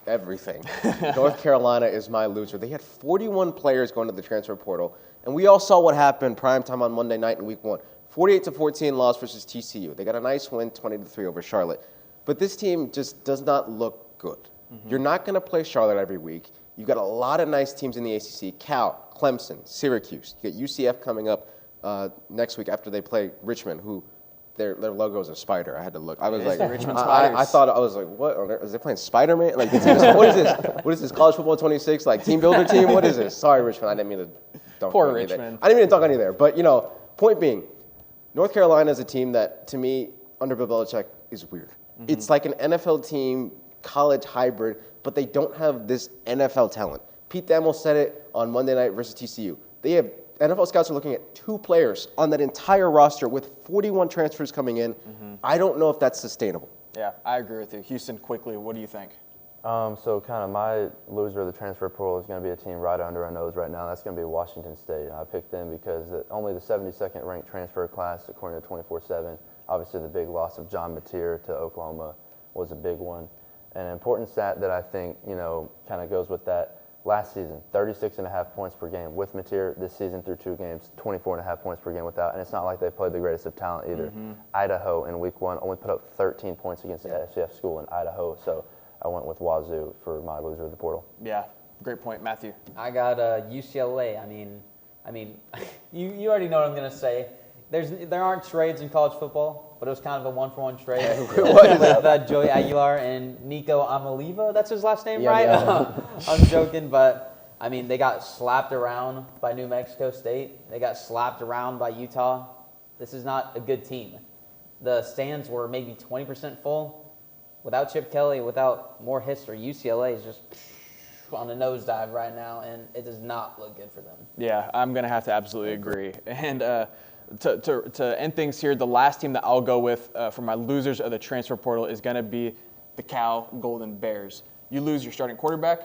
everything. North Carolina is my loser. They had 41 players going to the transfer portal, and we all saw what happened prime time on Monday night in week 1. 48-14 loss versus TCU. They got a nice win, 20-3 over Charlotte. But this team just does not look good. You're not going to play Charlotte every week. You've got a lot of nice teams in the ACC. Cal, Clemson, Syracuse. You got UCF coming up next week after they play Richmond, who their logo is a spider. I had to look. I was like, I thought, I was like, what? Is they playing Spider-Man? Like, what is this? What is this, College Football 26, like team builder team? What is this? Sorry, Richmond. I didn't mean to dunk Poor on any Richmond. there. I didn't mean to dunk on any there. But, point being, North Carolina is a team that, to me, under Bill Belichick, is weird. It's like an NFL team, college hybrid, but they don't have this NFL talent. Pete Thamel said it on Monday night versus TCU. They have NFL scouts are looking at 2 players on that entire roster with 41 transfers coming in. I don't know if that's sustainable. Yeah, I agree with you. Houston, quickly, what do you think? So kind of my loser of the transfer portal is going to be a team right under our nose right now. That's going to be Washington State. I picked them because only the 72nd ranked transfer class, according to 24/7. Obviously, the big loss of John Mateer to Oklahoma was a big one. And an important stat that I think, kind of goes with that. Last season, 36.5 points per game with Mateer. This season through 2 games, 24.5 points per game without. And it's not like they played the greatest of talent either. Idaho in week 1 only put up 13 points against the FCS school in Idaho. So I went with Wazoo for my loser of the portal. Yeah, great point, Matthew. I got UCLA. I mean, you already know what I'm gonna say. There aren't trades in college football, but it was kind of a 1-for-1 trade with Joey Aguilar and Nico Amaliva. That's his last name, right? Yeah. I'm joking, but I mean, they got slapped around by New Mexico State. They got slapped around by Utah. This is not a good team. The stands were maybe 20% full. Without Chip Kelly, without more history, UCLA is just on a nosedive right now, and it does not look good for them. Yeah, I'm going to have to absolutely agree. And to end things here, the last team that I'll go with for my losers of the transfer portal is going to be the Cal Golden Bears. You lose your starting quarterback,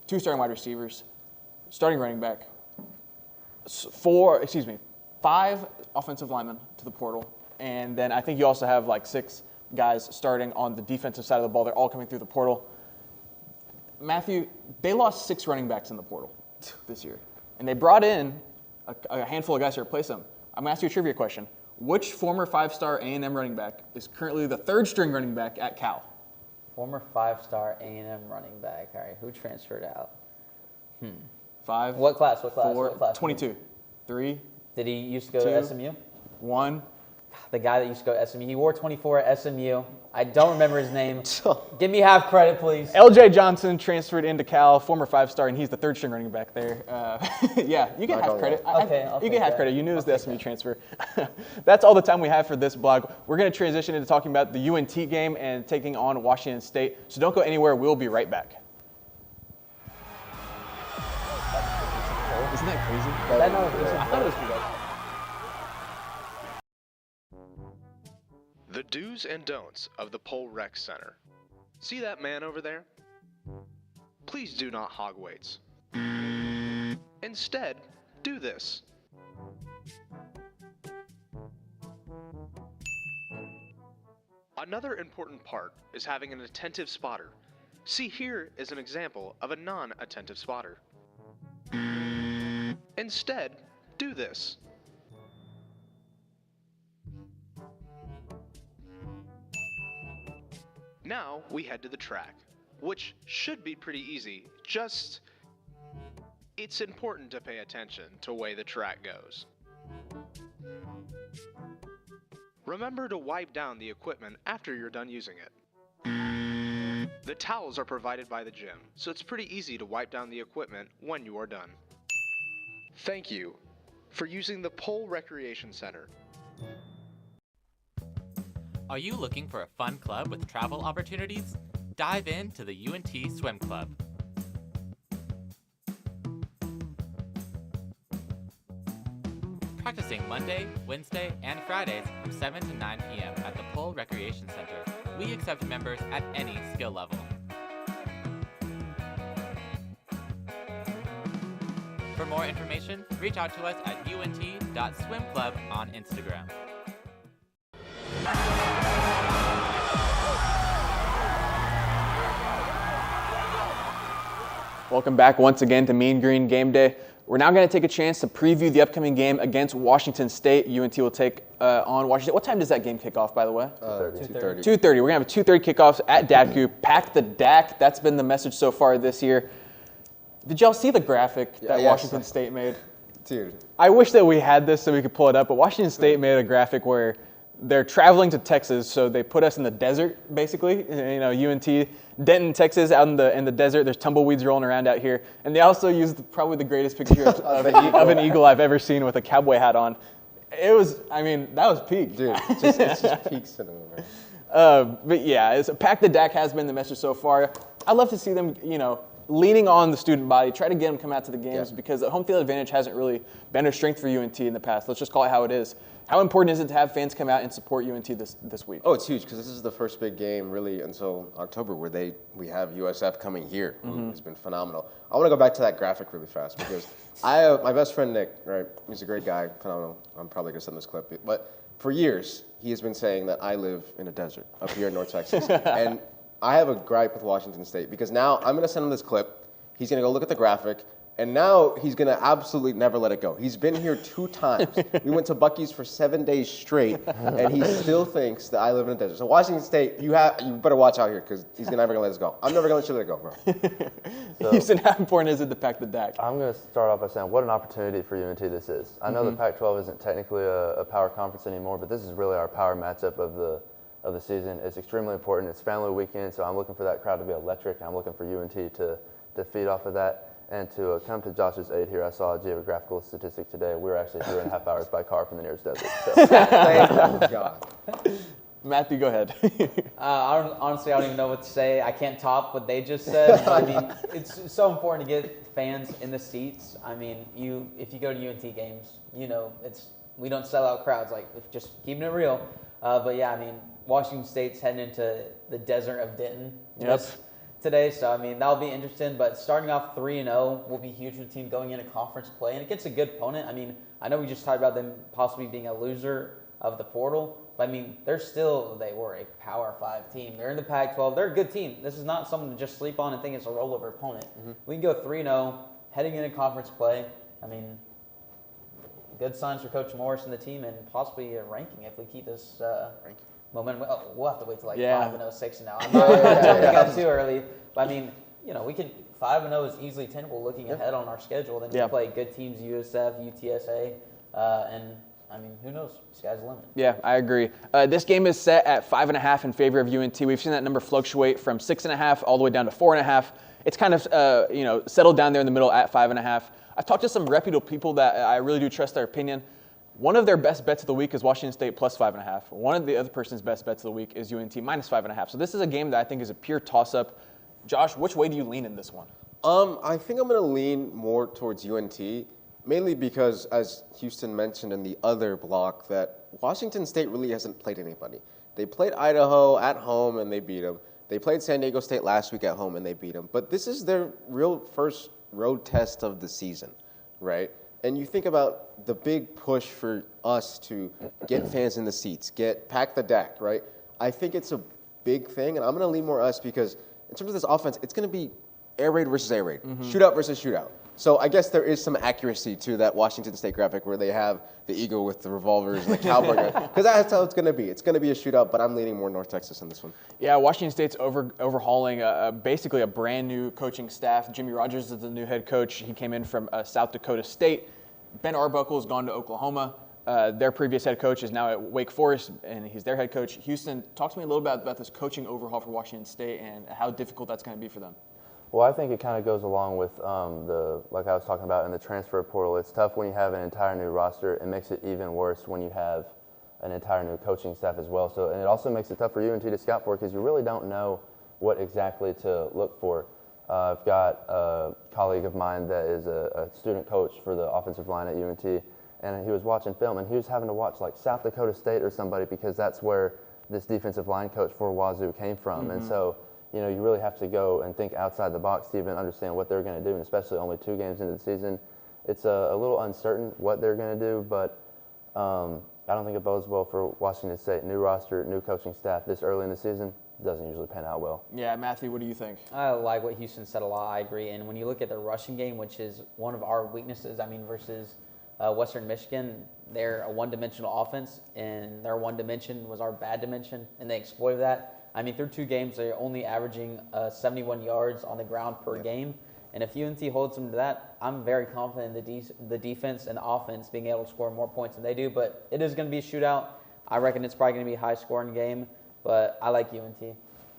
2 starting wide receivers, starting running back, 5 offensive linemen to the portal, and then I think you also have like 6 guys starting on the defensive side of the ball. They're all coming through the portal. Matthew, they lost 6 running backs in the portal this year, and they brought in a handful of guys to replace them. I'm going to ask you a trivia question. Which former 5-star A&M running back is currently the 3rd string running back at Cal? Former 5-star A&M running back. All right, who transferred out? 5. What class? 4. 22. 3. Did he used to go 2, to SMU? 1. The guy that used to go to SMU. He wore 24 at SMU. I don't remember his name. Give me half credit, please. LJ Johnson transferred into Cal, former 5-star, and he's the 3rd string running back there. Yeah, you get half credit. You get half credit. You knew it was the SMU transfer. That's all the time we have for this blog. We're going to transition into talking about the UNT game and taking on Washington State. So don't go anywhere. We'll be right back. Isn't that crazy? I thought it was pretty. The do's and don'ts of the Pole Rec Center. See that man over there? Please do not hog weights. Instead, do this. Another important part is having an attentive spotter. See, here is an example of a non-attentive spotter. Instead, do this. Now we head to the track, which should be pretty easy, just it's important to pay attention to the way the track goes. Remember to wipe down the equipment after you're done using it. The towels are provided by the gym, so it's pretty easy to wipe down the equipment when you are done. Thank you for using the Pole Recreation Center. Are you looking for a fun club with travel opportunities? Dive into the UNT Swim Club. Practicing Monday, Wednesday, and Fridays from 7 to 9 p.m. at the Pole Recreation Center. We accept members at any skill level. For more information, reach out to us at unt.swimclub on Instagram. Welcome back once again to Mean Green Game Day. We're now going to take a chance to preview the upcoming game against Washington State. UNT will take on Washington State. What time does that game kick off, by the way? 2:30. 2:30. We're going to have a 2:30 kickoffs at Datcu. Pack the DAC. That's been the message so far this year. Did y'all see the graphic that Washington State made? Dude. I wish that we had this so we could pull it up, but Washington State made a graphic where they're traveling to Texas, so they put us in the desert, basically. You know, UNT, Denton, Texas, out in the desert. There's tumbleweeds rolling around out here. And they also used probably the greatest picture of an eagle I've ever seen with a cowboy hat on. It was, I mean, that was peak. Dude, it's just peak cinema, man. But yeah, Pack the DAC has been the message so far. I'd love to see them, you know, leaning on the student body, try to get them coming out to the games because the home field advantage hasn't really been a strength for UNT in the past. Let's just call it how it is. How important is it to have fans come out and support UNT this week? Oh, it's huge because this is the first big game really until October where we have USF coming here, who has been phenomenal. I want to go back to that graphic really fast because my best friend Nick, right? He's a great guy. Phenomenal. I'm probably gonna send this clip, but for years he has been saying that I live in a desert up here in North Texas, and I have a gripe with Washington State because now I'm gonna send him this clip. He's gonna go look at the graphic. And now he's going to absolutely never let it go. He's been here 2 times. We went to Buc-ee's for 7 days straight, and he still thinks that I live in a desert. So Washington State, you better watch out here because he's never going to let us go. I'm never going to let you let it go, bro. Houston, how important is it to pack the DAC? I'm going to start off by saying what an opportunity for UNT this is. I know the Pac-12 isn't technically a power conference anymore, but this is really our power matchup of the season. It's extremely important. It's family weekend, so I'm looking for that crowd to be electric. I'm looking for UNT to feed off of that. And to come to Josh's aid here, I saw a geographical statistic today. We were actually 3.5 hours by car from the nearest desert. So. Thank God. Matthew, go ahead. Honestly, I don't even know what to say. I can't top what they just said. I mean, it's so important to get fans in the seats. I mean, if you go to UNT games, we don't sell out crowds. Like, just keeping it real. But yeah, I mean, Washington State's heading into the desert of Denton. Today, so I mean that'll be interesting. But starting off 3-0 will be huge for the team going into conference play, and it gets a good opponent. I mean, I know we just talked about them possibly being a loser of the portal, but I mean they were a Power 5 team. They're in the Pac-12. They're a good team. This is not something to just sleep on and think it's a rollover opponent. We can go 3-0 heading into conference play. I mean, good signs for Coach Morris and the team, and possibly a ranking if we keep this momentum. We'll have to wait till 5-0, 6-0. I'm not jumping out too early. But I mean, we can 5-0 is easily tenable looking ahead on our schedule. Then we play good teams, USF, UTSA, and I mean, who knows? Sky's the limit. Yeah, I agree. This game is set at 5.5 in favor of UNT. We've seen that number fluctuate from 6.5 all the way down to 4.5. It's kind of settled down there in the middle at 5.5. I've talked to some reputable people that I really do trust their opinion. One of their best bets of the week is Washington State plus 5.5. One of the other person's best bets of the week is UNT minus 5.5. So this is a game that I think is a pure toss-up. Josh, which way do you lean in this one? I think I'm going to lean more towards UNT, mainly because, as Houston mentioned in the other block, that Washington State really hasn't played anybody. They played Idaho at home, and they beat them. They played San Diego State last week at home, and they beat them. But this is their real first road test of the season, right? And you think about the big push for us to get fans in the seats, pack the DAC, right? I think it's a big thing, and I'm going to lean more us because in terms of this offense, it's going to be air raid versus air raid, shootout versus shootout. So I guess there is some accuracy to that Washington State graphic where they have the eagle with the revolvers and the cowboy gun, because that's how it's going to be. It's going to be a shootout, but I'm leaning more North Texas in this one. Yeah, Washington State's overhauling basically a brand new coaching staff. Jimmy Rogers is the new head coach. He came in from South Dakota State. Ben Arbuckle has gone to Oklahoma. Their previous head coach is now at Wake Forest, and he's their head coach. Houston, talk to me a little bit about this coaching overhaul for Washington State and how difficult that's going to be for them. Well, I think it kind of goes along with like I was talking about in the transfer portal. It's tough when you have an entire new roster. It makes it even worse when you have an entire new coaching staff as well. So, and it also makes it tough for UNT to scout for because you really don't know what exactly to look for. I've got a colleague of mine that is a student coach for the offensive line at UNT, and he was watching film, and he was having to watch like South Dakota State or somebody because that's where this defensive line coach for Wazoo came from. And so, you really have to go and think outside the box to even understand what they're going to do, and especially only 2 games into the season. It's a little uncertain what they're going to do, but I don't think it bodes well for Washington State. New roster, new coaching staff this early in the season doesn't usually pan out well. Yeah, Matthew, what do you think? I like what Houston said a lot. I agree. And when you look at the rushing game, which is one of our weaknesses, versus Western Michigan, they're a one-dimensional offense, and their one dimension was our bad dimension, and they exploited that. Through 2 games, they're only averaging 71 yards on the ground per game. And if UNT holds them to that, I'm very confident in the defense and the offense being able to score more points than they do. But it is going to be a shootout. I reckon it's probably going to be a high-scoring game. But I like UNT.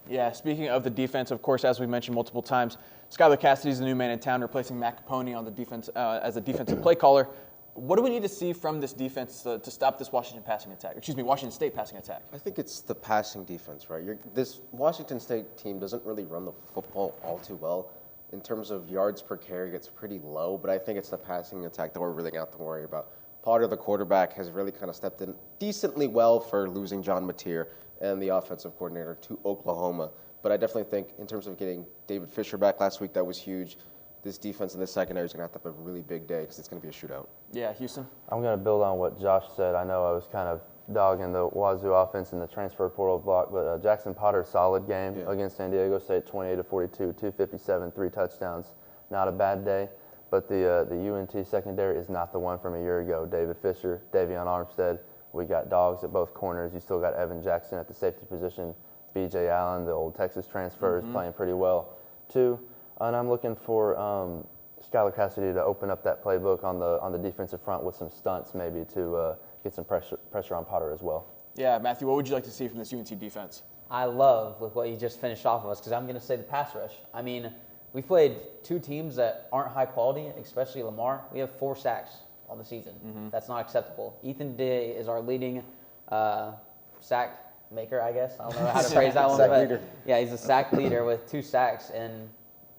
Yeah, speaking of the defense, of course, as we mentioned multiple times, Skylar Cassidy's the new man in town, replacing Matt Capone on the defense as a defensive play caller. What do we need to see from this defense to stop this Washington State passing attack? I think it's the passing defense, right? This Washington State team doesn't really run the football all too well. in terms of yards per carry, it's pretty low, but I think it's the passing attack that we're really going to have to worry about. Potter, the quarterback, has really kind of stepped in decently well for losing John Mateer and the offensive coordinator to Oklahoma. But I definitely think in terms of getting David Fisher back last week, that was huge. This defense in the secondary is going to have to have a really big day because it's going to be a shootout. Yeah, Houston? I'm going to build on what Josh said. I know I was kind of dogging the Wazoo offense in the transfer portal block, but Jackson Potter, solid game against San Diego State, 28-42, 257, 3 touchdowns. Not a bad day, but the UNT secondary is not the one from a year ago. David Fisher, Davion Armstead, we got dogs at both corners. You still got Evan Jackson at the safety position. B.J. Allen, the old Texas transfer, is playing pretty well too. And I'm looking for Skylar Cassidy to open up that playbook on the defensive front with some stunts maybe to get some pressure on Potter as well. Yeah, Matthew, what would you like to see from this UNT defense? I love with what you just finished off of us because I'm going to say the pass rush. I mean, we've played 2 teams that aren't high quality, especially Lamar. We have 4 sacks on the season. That's not acceptable. Ethan Day is our leading sack maker, I guess. I don't know how to phrase that one. Sack but leader. Yeah, he's a sack leader with 2 sacks, and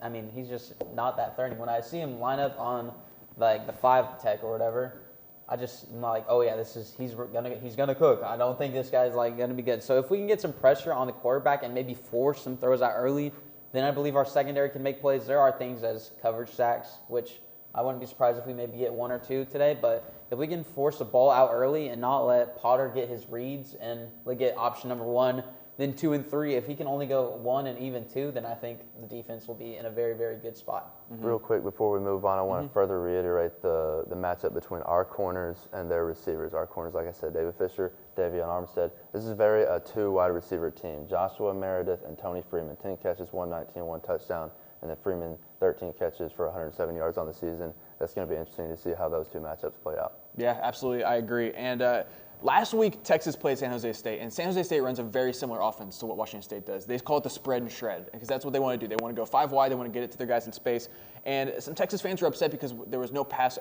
I mean, he's just not that threatening. When I see him line up on like the 5 tech or whatever, I'm like, oh yeah, he's gonna cook. I don't think this guy's like gonna be good. So if we can get some pressure on the quarterback and maybe force some throws out early, then I believe our secondary can make plays. There are things as coverage sacks, which I wouldn't be surprised if we maybe get 1 or 2 today. But if we can force the ball out early and not let Potter get his reads and get option number 1, then 2 and 3, if he can only go 1 and even 2, then I think the defense will be in a very, very good spot. Real quick before we move on, I want to further reiterate the matchup between our corners and their receivers. Our corners, like I said, David Fisher, Davion Armstead. This is a 2 wide receiver team. Joshua Meredith and Tony Freeman, 10 catches, 119, 1 touchdown, and then Freeman, 13 catches for 107 yards on the season. That's going to be interesting to see how those 2 matchups play out. Yeah, absolutely. I agree. And last week, Texas played San Jose State, and San Jose State runs a very similar offense to what Washington State does. They call it the spread and shred, because that's what they want to do. They want to go 5 wide. They want to get it to their guys in space. And some Texas fans were upset because there was no pass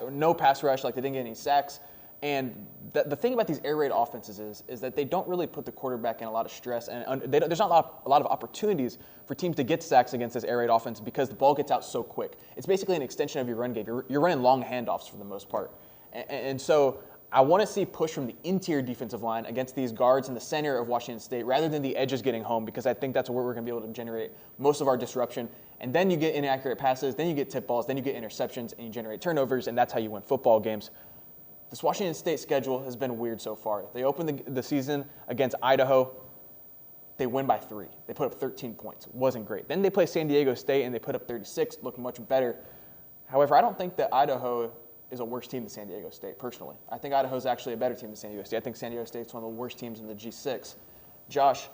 rush, like they didn't get any sacks. And the thing about these air raid offenses is that they don't really put the quarterback in a lot of stress, and there's not a lot of opportunities for teams to get sacks against this air raid offense because the ball gets out so quick. It's basically an extension of your run game. You're running long handoffs for the most part. And so I want to see push from the interior defensive line against these guards in the center of Washington State rather than the edges getting home, because I think that's where we're going to be able to generate most of our disruption. And then you get inaccurate passes, then you get tip balls, then you get interceptions, and you generate turnovers, and that's how you win football games. This Washington State schedule has been weird so far. They opened the season against Idaho. They win by 3. They put up 13 points. It wasn't great. Then they play San Diego State, and they put up 36, looked much better. However, I don't think that Idaho is a worse team than San Diego State, personally. I think Idaho is actually a better team than San Diego State. I think San Diego State is one of the worst teams in the G6. Josh,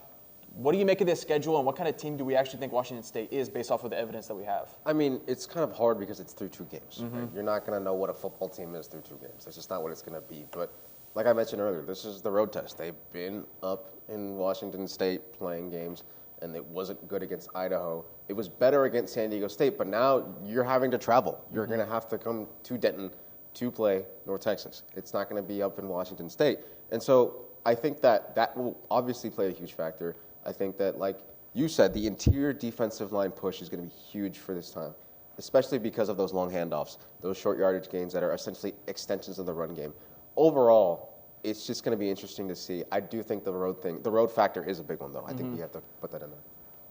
what do you make of this schedule, and what kind of team do we actually think Washington State is based off of the evidence that we have? I mean, it's kind of hard because it's through 2 games. Right? You're not going to know what a football team is through 2 games. That's just not what it's going to be. But like I mentioned earlier, this is the road test. They've been up in Washington State playing games, and it wasn't good against Idaho. It was better against San Diego State, but now you're having to travel. You're going to have to come to Denton to play North Texas. It's not going to be up in Washington State. And so I think that will obviously play a huge factor. I think that, like you said, the interior defensive line push is going to be huge for this time, especially because of those long handoffs, those short yardage gains that are essentially extensions of the run game. Overall, it's just going to be interesting to see. I do think the road factor is a big one, though. I think we have to put that in there.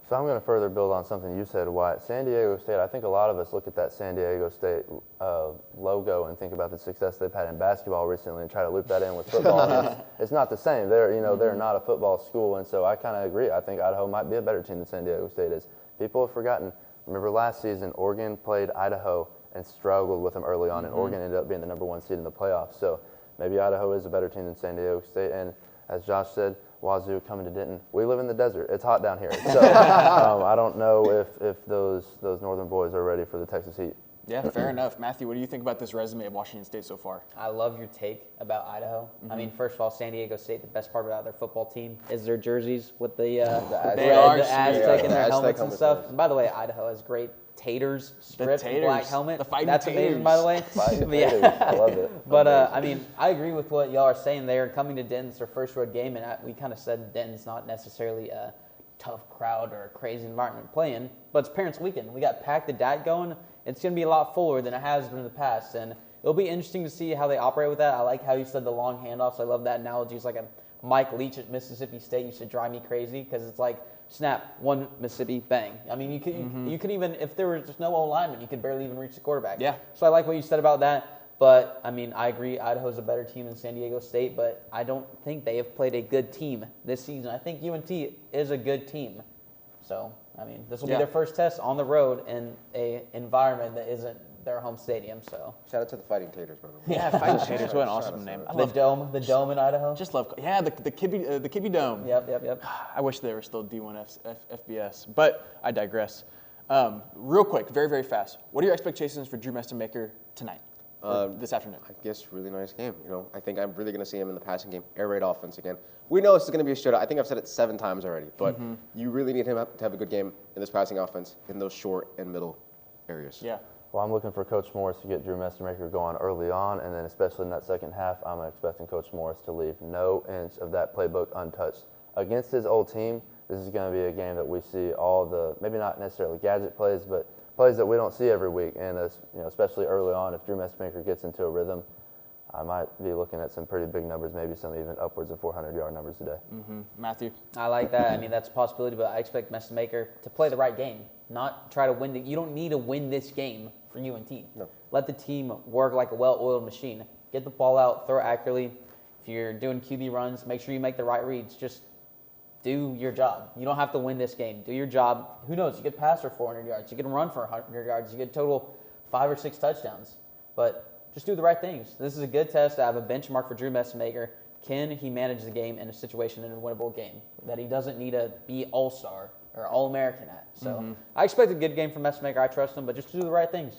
So I'm going to further build on something you said, Wyatt. San Diego State, I think a lot of us look at that San Diego State logo and think about the success they've had in basketball recently and try to loop that in with football. It's not the same. They're not a football school, and so I kind of agree. I think Idaho might be a better team than San Diego State is. People have forgotten. Remember last season, Oregon played Idaho and struggled with them early on, and Oregon ended up being the #1 seed in the playoffs. So maybe Idaho is a better team than San Diego State. And as Josh said, Wazoo coming to Denton. We live in the desert. It's hot down here. So I don't know if those northern boys are ready for the Texas heat. Yeah, fair enough. Matthew, what do you think about this resume of Washington State so far? I love your take about Idaho. I mean, first of all, San Diego State, the best part about their football team is their jerseys with the Aztec and their helmets and stuff. And by the way, Idaho has great taters, stripped black helmet. The fighting That's taters. amazing, by the way. I love it. But I mean, I agree with what y'all are saying there. Coming to Denton's their first road game, and we kind of said Denton's not necessarily a tough crowd or a crazy environment playing. But it's Parents Weekend. We got Pack the Dat going. It's going to be a lot fuller than it has been in the past. And it'll be interesting to see how they operate with that. I like how you said the long handoffs. I love that analogy. It's like a Mike Leach at Mississippi State used to drive me crazy because it's like, snap, one Mississippi, bang. I mean, you could even, if there was just no O-lineman, you could barely even reach the quarterback. Yeah. So I like what you said about that. But, I mean, I agree, Idaho's a better team than San Diego State, but I don't think they have played a good team this season. I think UNT is a good team. So, I mean, this will be their first test on the road in a environment that isn't their home stadium. So shout out to the Fighting Taters, brother. Yeah, Fighting Taters. What an awesome name. The dome in Idaho. Just love. Yeah, the Kibbe Dome. Yep. I wish they were still D1 FBS, but I digress. Real quick, very very fast. What are your expectations for Drew Messermaker tonight? This afternoon? I guess really nice game. I think I'm really going to see him in the passing game, air raid offense again. We know this is going to be a shootout. I think I've said it 7 times already, but you really need him to have a good game in this passing offense in those short and middle areas. Yeah. Well, I'm looking for Coach Morris to get Drew Messermaker going early on, and then especially in that second half, I'm expecting Coach Morris to leave no inch of that playbook untouched. Against his old team, this is going to be a game that we see all the, maybe not necessarily gadget plays, but plays that we don't see every week, and especially early on, if Drew Messermaker gets into a rhythm, I might be looking at some pretty big numbers, maybe some even upwards of 400-yard numbers today. Matthew? I like that. I mean, that's a possibility, but I expect Messermaker to play the right game, not try to win. You don't need to win this game for UNT. No. Let the team work like a well-oiled machine. Get the ball out, throw it accurately. If you're doing QB runs, make sure you make the right reads. Just do your job. You don't have to win this game. Do your job. Who knows? You could pass for 400 yards. You can run for 100 yards. You could total 5 or 6 touchdowns. But just do the right things. This is a good test. I have a benchmark for Drew Messermaker. Can he manage the game in a situation in a winnable game that he doesn't need to be all-star or all-American at? So I expect a good game from Messermaker. I trust him, but just do the right things.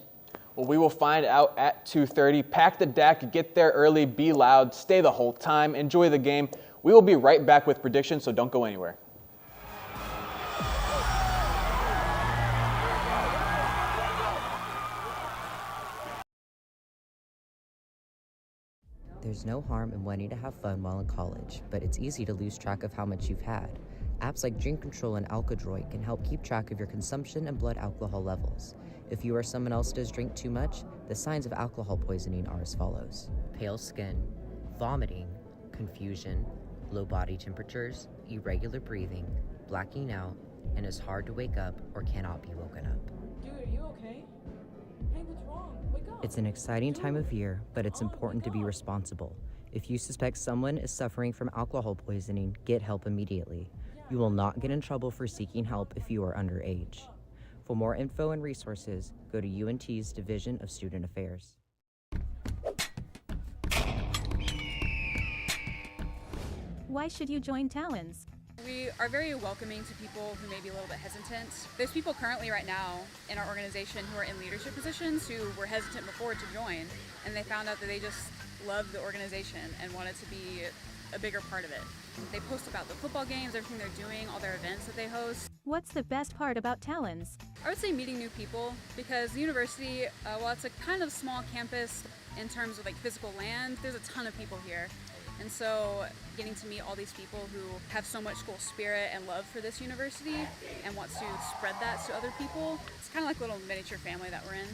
Well, we will find out at 2:30. Pack the DAC, get there early, be loud, stay the whole time, enjoy the game. We will be right back with predictions, so don't go anywhere. There's no harm in wanting to have fun while in college, but it's easy to lose track of how much you've had. Apps like Drink Control and Alkadroid can help keep track of your consumption and blood alcohol levels. If you or someone else does drink too much, the signs of alcohol poisoning are as follows: pale skin, vomiting, confusion, low body temperatures, irregular breathing, blacking out, and is hard to wake up or cannot be woken up. Dude, are you okay? Hey, what's wrong? Wake up. It's an exciting time of year, but it's important to be responsible. If you suspect someone is suffering from alcohol poisoning, get help immediately. You will not get in trouble for seeking help if you are underage. For more info and resources, go to UNT's Division of Student Affairs. Why should you join Talons? We are very welcoming to people who may be a little bit hesitant. There's people currently right now in our organization who are in leadership positions who were hesitant before to join, and they found out that they just loved the organization and wanted to be a bigger part of it. They post about the football games, everything they're doing, all their events that they host. What's the best part about Talons? I would say meeting new people, because the university, while it's a kind of small campus in terms of like physical land, there's a ton of people here. And so getting to meet all these people who have so much school spirit and love for this university and wants to spread that to other people, it's kind of like a little miniature family that we're in.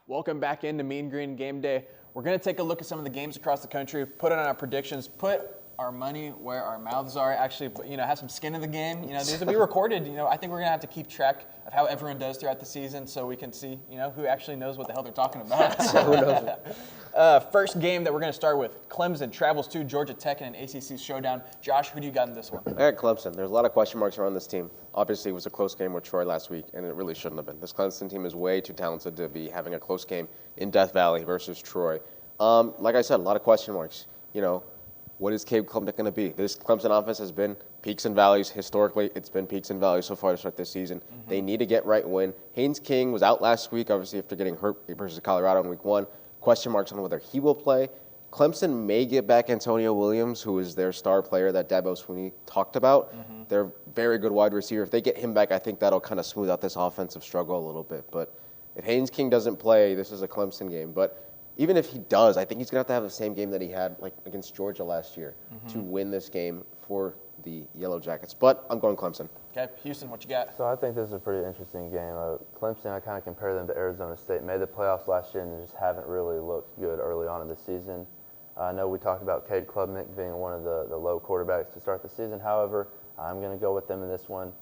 Welcome back into Mean Green Game Day. We're going to take a look at some of the games across the country, put it on our predictions, put our money where our mouths are, actually, have some skin in the game. These will be recorded. I think we're going to have to keep track of how everyone does throughout the season so we can see, who actually knows what the hell they're talking about. Who knows? First game that we're going to start with, Clemson travels to Georgia Tech in an ACC showdown. Josh, who do you got in this one? I got Clemson. There's a lot of question marks around this team. Obviously, it was a close game with Troy last week, and it really shouldn't have been. This Clemson team is way too talented to be having a close game in Death Valley versus Troy. Like I said, a lot of question marks. What is Cade Klubnik going to be? This Clemson offense has been peaks and valleys. Historically, it's been peaks and valleys so far to start this season. They need to get right and win. Haynes King was out last week, obviously, after getting hurt versus Colorado in week 1. Question marks on whether he will play. Clemson may get back Antonio Williams, who is their star player that Dabo Swinney talked about. They're very good wide receiver. If they get him back, I think that'll kind of smooth out this offensive struggle a little bit. But if Haynes King doesn't play, this is a Clemson game. But even if he does, I think he's going to have the same game that he had like against Georgia last year to win this game for the Yellow Jackets. But I'm going Clemson. Okay, Houston, what you got? So I think this is a pretty interesting game. Clemson, I kind of compare them to Arizona State. Made the playoffs last year and they just haven't really looked good early on in the season. I know we talked about Cade Klubnik being one of the low quarterbacks to start the season. However, I'm going to go with them in this one.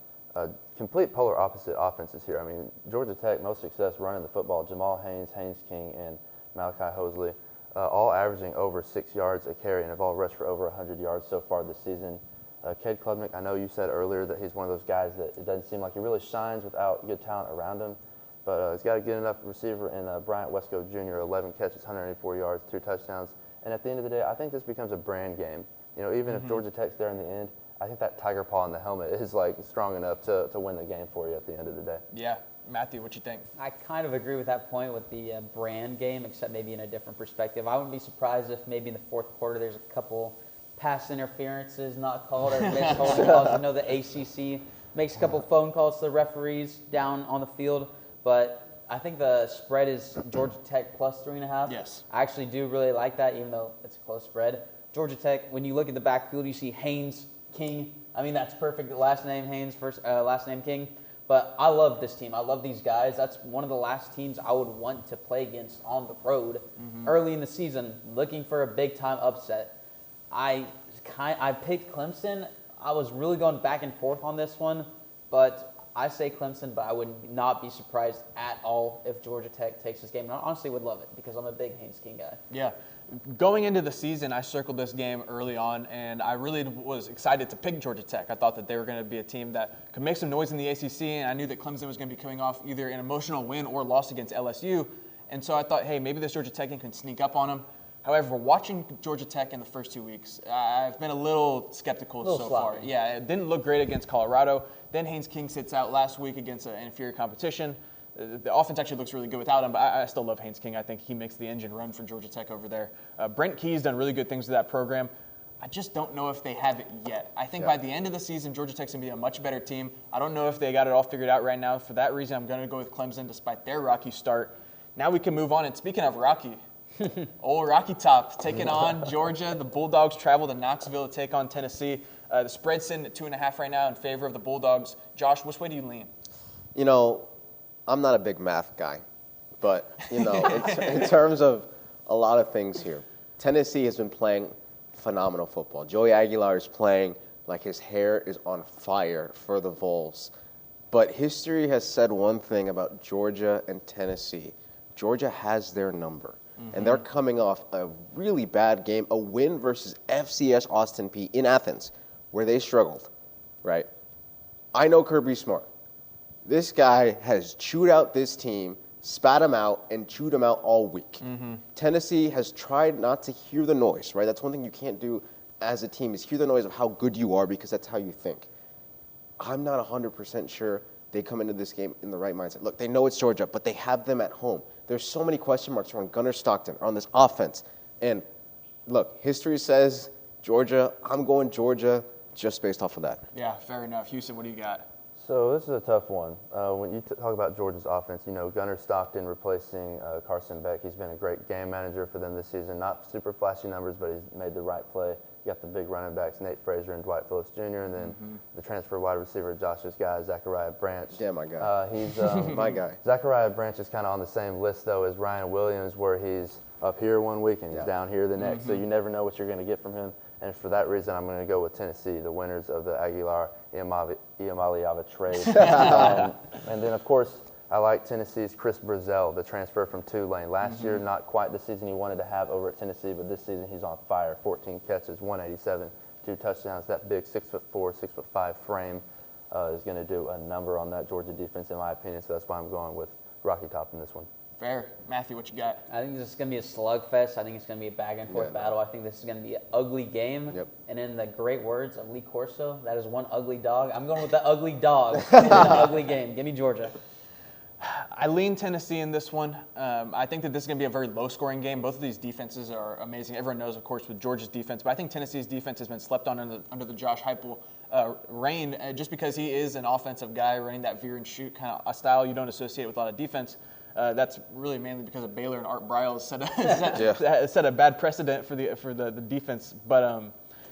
Complete polar opposite offenses here. I mean, Georgia Tech, most success running the football. Jamal Haynes, Haynes King, and Malachi Hosley, all averaging over 6 yards a carry and have all rushed for over 100 yards so far this season. Cade Klubnik, I know you said earlier that he's one of those guys that it doesn't seem like he really shines without good talent around him, but he's got a good enough receiver in Bryant Wesco Jr., 11 catches, 184 yards, 2 touchdowns. And at the end of the day, I think this becomes a brand game. You know, even if Georgia Tech's there in the end, I think that tiger paw in the helmet is like strong enough to win the game for you at the end of the day. Yeah. Matthew, what you think? I kind of agree with that point with the brand game, except maybe in a different perspective. I wouldn't be surprised if maybe in the fourth quarter there's a couple pass interferences not called or missed holding calls. I know the ACC makes a couple phone calls to the referees down on the field, but I think the spread is Georgia Tech plus 3.5. Yes. I actually do really like that, even though it's a close spread. Georgia Tech, when you look at the backfield, you see Haynes, King. I mean, that's perfect. Last name Haynes, last name King. But I love this team. I love these guys. That's one of the last teams I would want to play against on the road early in the season, looking for a big-time upset. I picked Clemson. I was really going back and forth on this one, but I say Clemson, but I would not be surprised at all if Georgia Tech takes this game. And I honestly would love it because I'm a big Haynes King guy. Yeah. Going into the season, I circled this game early on, and I really was excited to pick Georgia Tech. I thought that they were going to be a team that could make some noise in the ACC, and I knew that Clemson was going to be coming off either an emotional win or loss against LSU. And so I thought, hey, maybe this Georgia Tech team can sneak up on them. However, watching Georgia Tech in the first 2 weeks, I've been a little skeptical so far. Yeah, it didn't look great against Colorado. Then Haynes King sits out last week against an inferior competition. The offense actually looks really good without him, but I still love Haynes King. I think he makes the engine run for Georgia Tech over there. Brent Key's done really good things with that program. I just don't know if they have it yet. I think by the end of the season, Georgia Tech's going to be a much better team. I don't know if they got it all figured out right now. For that reason, I'm going to go with Clemson despite their rocky start. Now we can move on. And speaking of rocky, old Rocky Top taking on Georgia. The Bulldogs travel to Knoxville to take on Tennessee. The spread's sitting at 2.5 right now in favor of the Bulldogs. Josh, which way do you lean? You know, I'm not a big math guy, but, you know, in terms of a lot of things here, Tennessee has been playing phenomenal football. Joey Aguilar is playing like his hair is on fire for the Vols. But history has said one thing about Georgia and Tennessee. Georgia has their number. And they're coming off a really bad game, a win versus FCS Austin Peay in Athens, where they struggled, right? I know Kirby Smart. This guy has chewed out this team, spat him out, and chewed him out all week. Tennessee has tried not to hear the noise, right? That's one thing you can't do as a team is hear the noise of how good you are because that's how you think. I'm not 100% sure they come into this game in the right mindset. Look, they know it's Georgia, but they have them at home. There's so many question marks around Gunnar Stockton, on this offense. And look, history says Georgia. I'm going Georgia just based off of that. Yeah, fair enough. Houston, what do you got? So this is a tough one. When you talk about Georgia's offense, you know, Gunnar Stockton replacing Carson Beck. He's been a great game manager for them this season. Not super flashy numbers, but he's made the right play. You got the big running backs, Nate Frazier and Dwight Phillips Jr., and then the transfer wide receiver, Josh's guy, Zachariah Branch. Yeah, my guy. He's my guy. Zachariah Branch is kind of on the same list, though, as Ryan Williams, where he's up here one week and he's down here the next. So you never know what you're going to get from him. And for that reason, I'm going to go with Tennessee, the winners of the Aguilar-Iamaleava trade. And then, of course, I like Tennessee's Chris Brazell, the transfer from Tulane. Last year, not quite the season he wanted to have over at Tennessee, but this season he's on fire. 14 catches, 187, 2 touchdowns. That big 6'4", 6'5" frame is going to do a number on that Georgia defense, in my opinion. So that's why I'm going with Rocky Top in this one. Fair. Matthew, what you got? I think this is going to be a slugfest. I think it's going to be a back-and-forth battle. I think this is going to be an ugly game. And in the great words of Lee Corso, that is one ugly dog. I'm going with the ugly dog in an ugly game. Give me Georgia. I lean Tennessee in this one. I think that this is going to be a very low-scoring game. Both of these defenses are amazing. Everyone knows, of course, with Georgia's defense. But I think Tennessee's defense has been slept on under the Josh Heupel reign just because he is an offensive guy running that veer and shoot kind of a style you don't associate with a lot of defense. That's really mainly because of Baylor and Art Briles set a bad precedent for the defense. But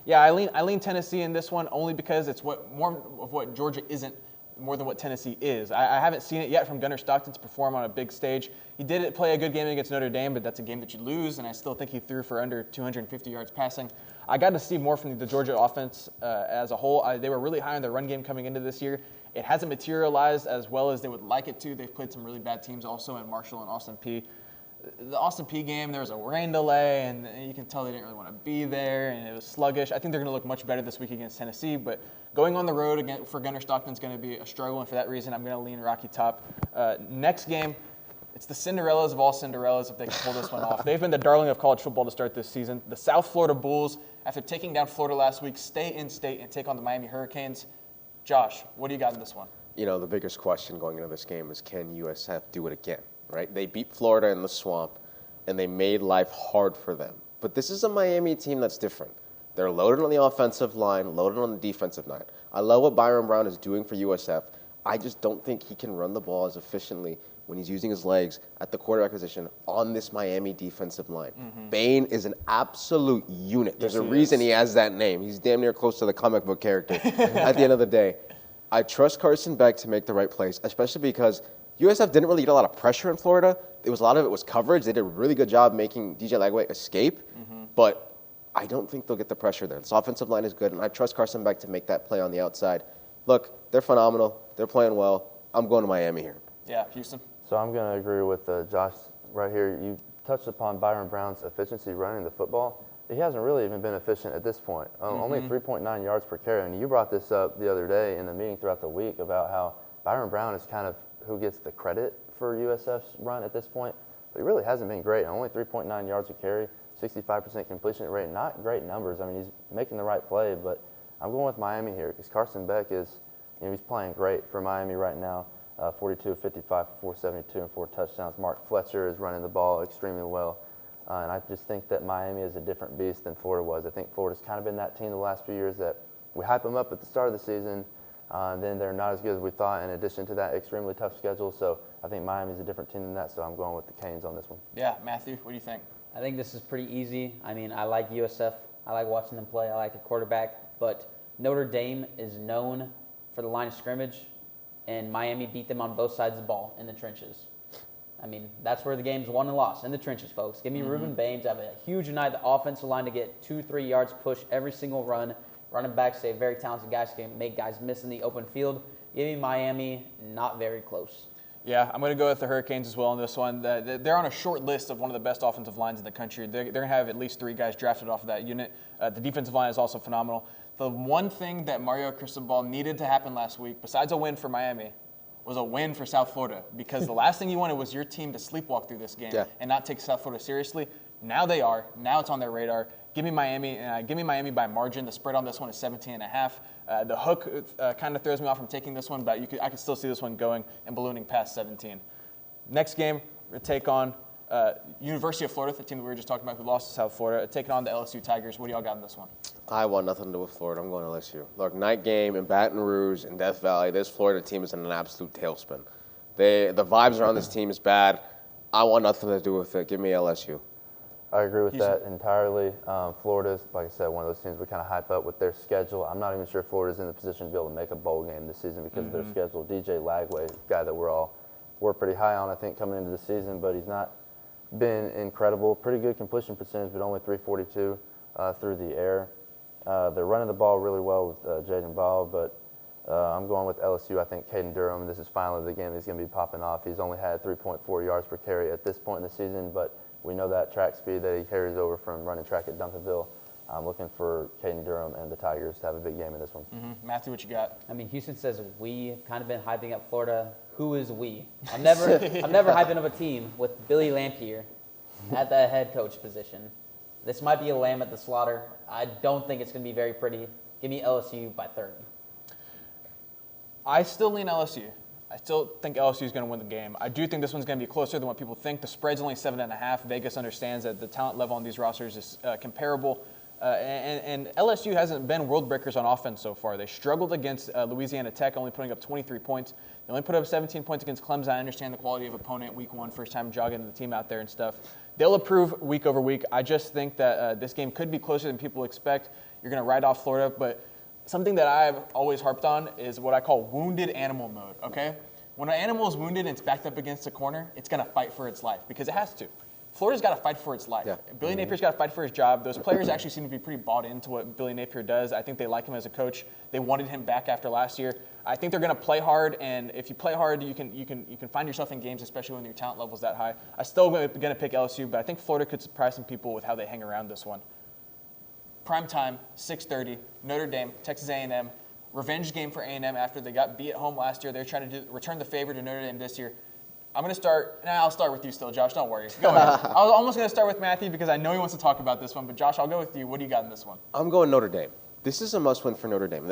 yeah, I lean Tennessee in this one only because it's more of what Georgia isn't more than what Tennessee is. I haven't seen it yet from Gunnar Stockton to perform on a big stage. He did play a good game against Notre Dame, but that's a game that you lose, and I still think he threw for under 250 yards passing. I got to see more from the Georgia offense as a whole. They were really high on their run game coming into this year. It hasn't materialized as well as they would like it to. They've played some really bad teams also in Marshall and Austin Peay. The Austin Peay game, there was a rain delay, and you can tell they didn't really want to be there, and it was sluggish. I think they're going to look much better this week against Tennessee, but going on the road again for Gunnar Stockton is going to be a struggle, and for that reason, I'm going to lean Rocky Top. Next game, it's the Cinderellas of all Cinderellas if they can pull this one off. They've been the darling of college football to start this season. The South Florida Bulls, after taking down Florida last week, stay in state and take on the Miami Hurricanes. Josh, what do you got in this one? You know, the biggest question going into this game is, can USF do it again? Right? They beat Florida in the swamp, and they made life hard for them. But this is a Miami team that's different. They're loaded on the offensive line, loaded on the defensive line. I love what Byron Brown is doing for USF. I just don't think he can run the ball as efficiently when he's using his legs at the quarterback position on this Miami defensive line. Bain is an absolute unit. There's a reason he has that name. He's damn near close to the comic book character. At the end of the day, I trust Carson Beck to make the right plays, especially because USF didn't really get a lot of pressure in Florida. A lot of it was coverage. They did a really good job making DJ Lagway escape, but I don't think they'll get the pressure there. This offensive line is good, and I trust Carson Beck to make that play on the outside. Look, they're phenomenal. They're playing well. I'm going to Miami here. Yeah, Houston. So I'm going to agree with Josh right here. You touched upon Byron Brown's efficiency running the football. He hasn't really even been efficient at this point. Only 3.9 yards per carry. And you brought this up the other day in the meeting throughout the week about how Byron Brown is kind of who gets the credit for USF's run at this point, but he really hasn't been great. Only 3.9 yards a carry, 65% completion rate, not great numbers. I mean, he's making the right play, but I'm going with Miami here because Carson Beck is, he's playing great for Miami right now. 42 of 55 for 472 and 4 touchdowns. Mark Fletcher is running the ball extremely well. And I just think that Miami is a different beast than Florida was. I think Florida's kind of been that team the last few years that we hype them up at the start of the season, then they're not as good as we thought, in addition to that extremely tough schedule. So I think Miami's a different team than that, so I'm going with the Canes on this one. Yeah, Matthew, what do you think? I think this is pretty easy. I mean, I like USF. I like watching them play. I like the quarterback. But Notre Dame is known for the line of scrimmage, and Miami beat them on both sides of the ball in the trenches. I mean, that's where the game's won and lost, in the trenches, folks. Give me Ruben Bain to have a huge night, the offensive line to get 2-3 yards push every single run. Running backs, say very talented guys can make guys miss in the open field. Give me Miami, not very close. Yeah, I'm going to go with the Hurricanes as well on this one. They're on a short list of one of the best offensive lines in the country. They're going to have at least 3 guys drafted off of that unit. The defensive line is also phenomenal. The one thing that Mario Cristobal needed to happen last week, besides a win for Miami, was a win for South Florida, because the last thing you wanted was your team to sleepwalk through this game and not take South Florida seriously. Now they are. Now it's on their radar. Give me Miami. Give me Miami by margin. The spread on this one is 17.5. The hook kind of throws me off from taking this one, but I could still see this one going and ballooning past 17. Next game, we're going to take on University of Florida, the team that we were just talking about who lost to South Florida, taking on the LSU Tigers. What do y'all got in this one? I want nothing to do with Florida. I'm going to LSU. Look, night game in Baton Rouge and Death Valley. This Florida team is in an absolute tailspin. The vibes around this team is bad. I want nothing to do with it. Give me LSU. I agree with that entirely. Florida's, like I said, one of those teams we kind of hype up with their schedule. I'm not even sure Florida's in the position to be able to make a bowl game this season because of their schedule. DJ Lagway, guy that we're pretty high on, I think, coming into the season, but he's not been incredible. Pretty good completion percentage, but only 342 through the air. They're running the ball really well with Jaden Ball, but I'm going with LSU. I think Caden Durham, this is finally the game he's going to be popping off. He's only had 3.4 yards per carry at this point in the season, but we know that track speed that he carries over from running track at Duncanville. I'm looking for Caden Durham and the Tigers to have a big game in this one. Matthew, what you got? I mean, Houston says we've kind of been hyping up Florida. Who is we? I'm never hyping up a team with Billy Lampier at the head coach position. This might be a lamb at the slaughter. I don't think it's going to be very pretty. Give me LSU by 30. I still lean LSU. I still think LSU is going to win the game. I do think this one's going to be closer than what people think. The spread's only 7.5. Vegas understands that the talent level on these rosters is comparable. And LSU hasn't been world breakers on offense so far. They struggled against Louisiana Tech, only putting up 23 points. They only put up 17 points against Clemson. I understand the quality of opponent week one, first time jogging the team out there and stuff. They'll improve week over week. I just think that this game could be closer than people expect. You're going to write off Florida, but something that I've always harped on is what I call wounded animal mode, okay? When an animal is wounded and it's backed up against a corner, it's going to fight for its life because it has to. Florida's got to fight for its life. Yeah. Billy Napier's got to fight for his job. Those players actually seem to be pretty bought into what Billy Napier does. I think they like him as a coach. They wanted him back after last year. I think they're going to play hard, and if you play hard, you can find yourself in games, especially when your talent level's that high. I'm still going to pick LSU, but I think Florida could surprise some people with how they hang around this one. Prime time, 6:30, Notre Dame, Texas A&M. Revenge game for A&M after they got beat at home last year. They're trying to return the favor to Notre Dame this year. I'll start with you still, Josh. Don't worry. Go ahead. I was almost going to start with Matthew because I know he wants to talk about this one. But, Josh, I'll go with you. What do you got in this one? I'm going Notre Dame. This is a must-win for Notre Dame.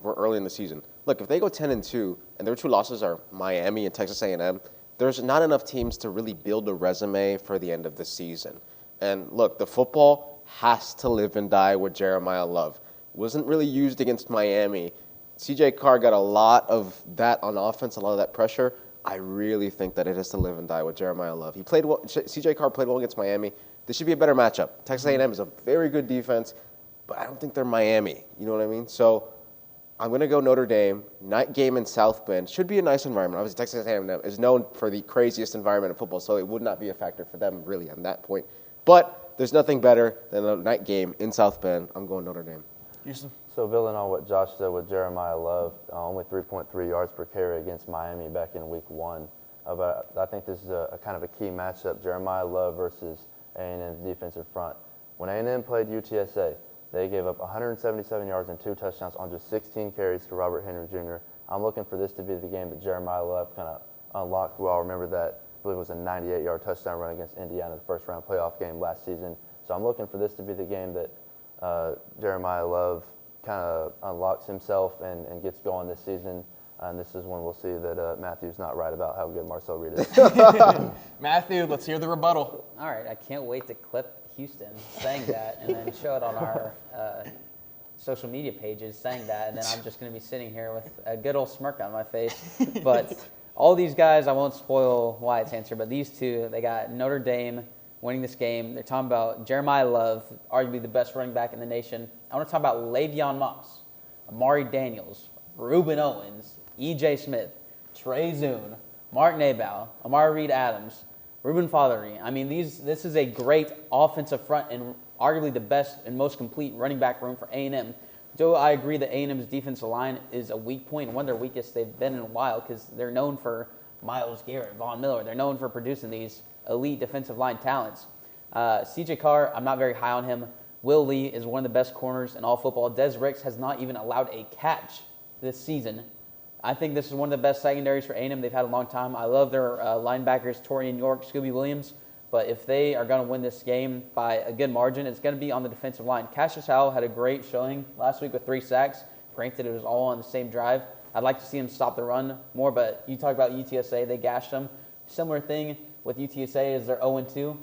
We're early in the season. Look, if they go 10-2 and their two losses are Miami and Texas A&M, there's not enough teams to really build a resume for the end of the season. And, look, the football has to live and die with Jeremiah Love. Wasn't really used against Miami. C.J. Carr got a lot of that on offense, a lot of that pressure. I really think that it has to live and die with Jeremiah Love. He played well. C.J. Carr played well against Miami. This should be a better matchup. Texas A&M is a very good defense, but I don't think they're Miami. You know what I mean? So I'm going to go Notre Dame. Night game in South Bend. Should be a nice environment. Obviously, Texas A&M is known for the craziest environment in football, so it would not be a factor for them really on that point. But there's nothing better than a night game in South Bend. I'm going Notre Dame. Houston. So building on what Josh said with Jeremiah Love, only 3.3 yards per carry against Miami back in week one. But I think this is a kind of a key matchup, Jeremiah Love versus A&M's defensive front. When A&M played UTSA, they gave up 177 yards and 2 touchdowns on just 16 carries to Robert Henry Jr. I'm looking for this to be the game that Jeremiah Love kind of unlocked. We all remember that, I believe it was a 98-yard touchdown run against Indiana, the first-round playoff game last season. So I'm looking for this to be the game that Jeremiah Love kind of unlocks himself and gets going this season. And this is when we'll see that Matthew's not right about how good Marcel Reed is. Matthew, let's hear the rebuttal. All right, I can't wait to clip Houston saying that and then show it on our social media pages saying that, and then I'm just going to be sitting here with a good old smirk on my face. But all these guys, I won't spoil Wyatt's answer, but these two, they got Notre Dame winning this game. They're talking about Jeremiah Love, arguably the best running back in the nation. I want to talk about Le'Veon Moss, Amari Daniels, Reuben Owens, E.J. Smith, Trey Zune, Mark Nabow, Amari Reed-Adams, Ruben Fothery. I mean, this is a great offensive front and arguably the best and most complete running back room for A&M. Though I agree that A&M's defensive line is a weak point and one of their weakest they've been in a while because they're known for Myles Garrett, Von Miller. They're known for producing these elite defensive line talents. C.J. Carr, I'm not very high on him. Will Lee is one of the best corners in all football. Des Ricks has not even allowed a catch this season. I think this is one of the best secondaries for A&M they've had in a long time. I love their linebackers, Torian York, Scooby Williams. But if they are going to win this game by a good margin, it's going to be on the defensive line. Cassius Howell had a great showing last week with 3 sacks. Granted, it was all on the same drive. I'd like to see him stop the run more, but you talk about UTSA, they gashed them. Similar thing with UTSA is they're 0-2.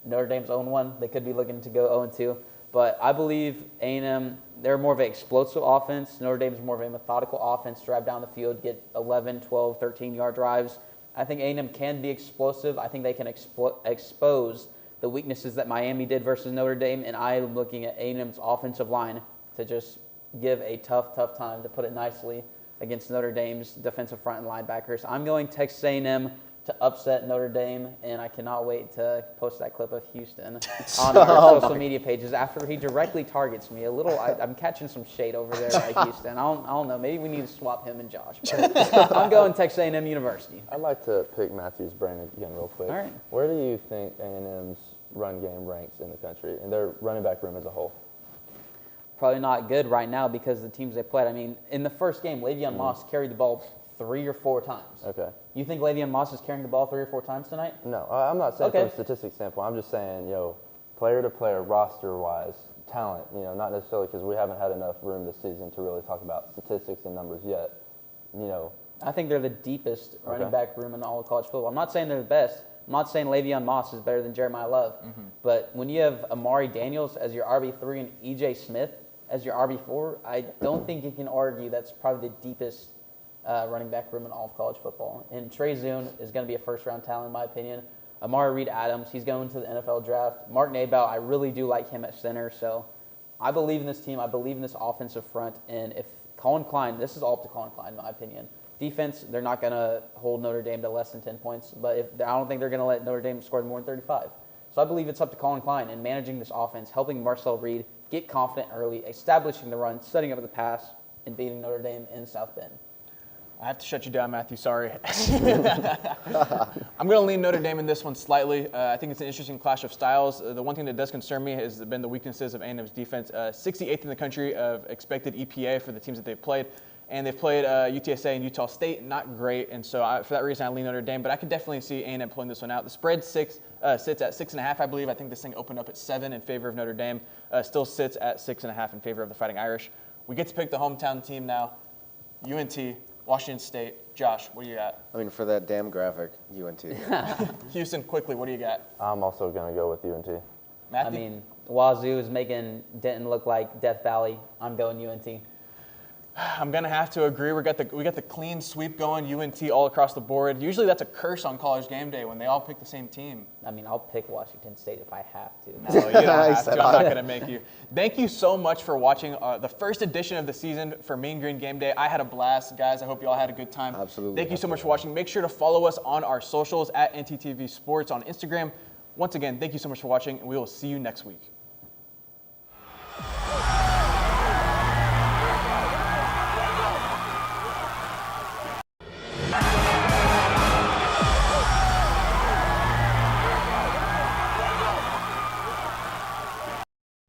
Notre Dame's 0-1. They could be looking to go 0-2. But I believe A&M, they're more of an explosive offense. Notre Dame's more of a methodical offense, drive down the field, get 11, 12, 13-yard drives. I think A&M can be explosive. I think they can expose the weaknesses that Miami did versus Notre Dame, and I'm looking at A&M's offensive line to just give a tough time, to put it nicely, against Notre Dame's defensive front and linebackers. I'm going Texas A&M to upset Notre Dame, and I cannot wait to post that clip of Houston on our social media pages after he directly targets me. I'm catching some shade over there at Houston. I don't know. Maybe we need to swap him and Josh. But I'm going Texas A&M University. I'd like to pick Matthew's brain again real quick. All right. Where do you think A&M's run game ranks in the country and their running back room as a whole? Probably not good right now because of the teams they played. I mean, in the first game, Le'Veon Moss carried the ball 3 or 4 times. Okay. You think Le'Veon Moss is carrying the ball 3 or 4 times tonight? No, I'm not saying from a statistics standpoint. I'm just saying, player to player, roster-wise, talent. Not necessarily because we haven't had enough room this season to really talk about statistics and numbers yet. I think they're the deepest running back room in all of college football. I'm not saying they're the best, I'm not saying Le'Veon Moss is better than Jeremiah Love, but when you have Amari Daniels as your RB3 and E.J. Smith as your RB4, I don't think you can argue that's probably the deepest running back room in all of college football. And Trey Zune is going to be a first-round talent, in my opinion. Amari Reed-Adams, he's going to the NFL draft. Mark Nabaugh, I really do like him at center. So I believe in this team. I believe in this offensive front. And if Colin Klein, this is all up to Colin Klein, in my opinion. Defense, they're not going to hold Notre Dame to less than 10 points. But I don't think they're going to let Notre Dame score more than 35. So I believe it's up to Colin Klein in managing this offense, helping Marcel Reed get confident early, establishing the run, setting up the pass, and beating Notre Dame in South Bend. I have to shut you down, Matthew. Sorry. I'm going to lean Notre Dame in this one slightly. I think it's an interesting clash of styles. The one thing that does concern me has been the weaknesses of A&M's defense. 68th in the country of expected EPA for the teams that they've played. And they've played UTSA and Utah State. Not great. And so for that reason, I lean Notre Dame. But I could definitely see A&M pulling this one out. The spread sits at 6.5, I believe. I think this thing opened up at 7 in favor of Notre Dame. Still sits at 6.5 in favor of the Fighting Irish. We get to pick the hometown team now. UNT. Washington State. Josh, what do you got? I mean, for that damn graphic, UNT. Houston, quickly, what do you got? I'm also going to go with UNT. Matthew? I mean, Wazoo is making Denton look like Death Valley. I'm going UNT. I'm gonna have to agree. We got the clean sweep going, UNT all across the board. Usually that's a curse on College Game Day when they all pick the same team. I mean, I'll pick Washington State if I have to. No, you don't have to. I'm not gonna make you. Thank you so much for watching the first edition of the season for Mean Green Game Day. I had a blast, guys. I hope you all had a good time. Absolutely. Thank you so much for watching. Make sure to follow us on our socials at NTTV Sports on Instagram. Once again, thank you so much for watching, and we will see you next week.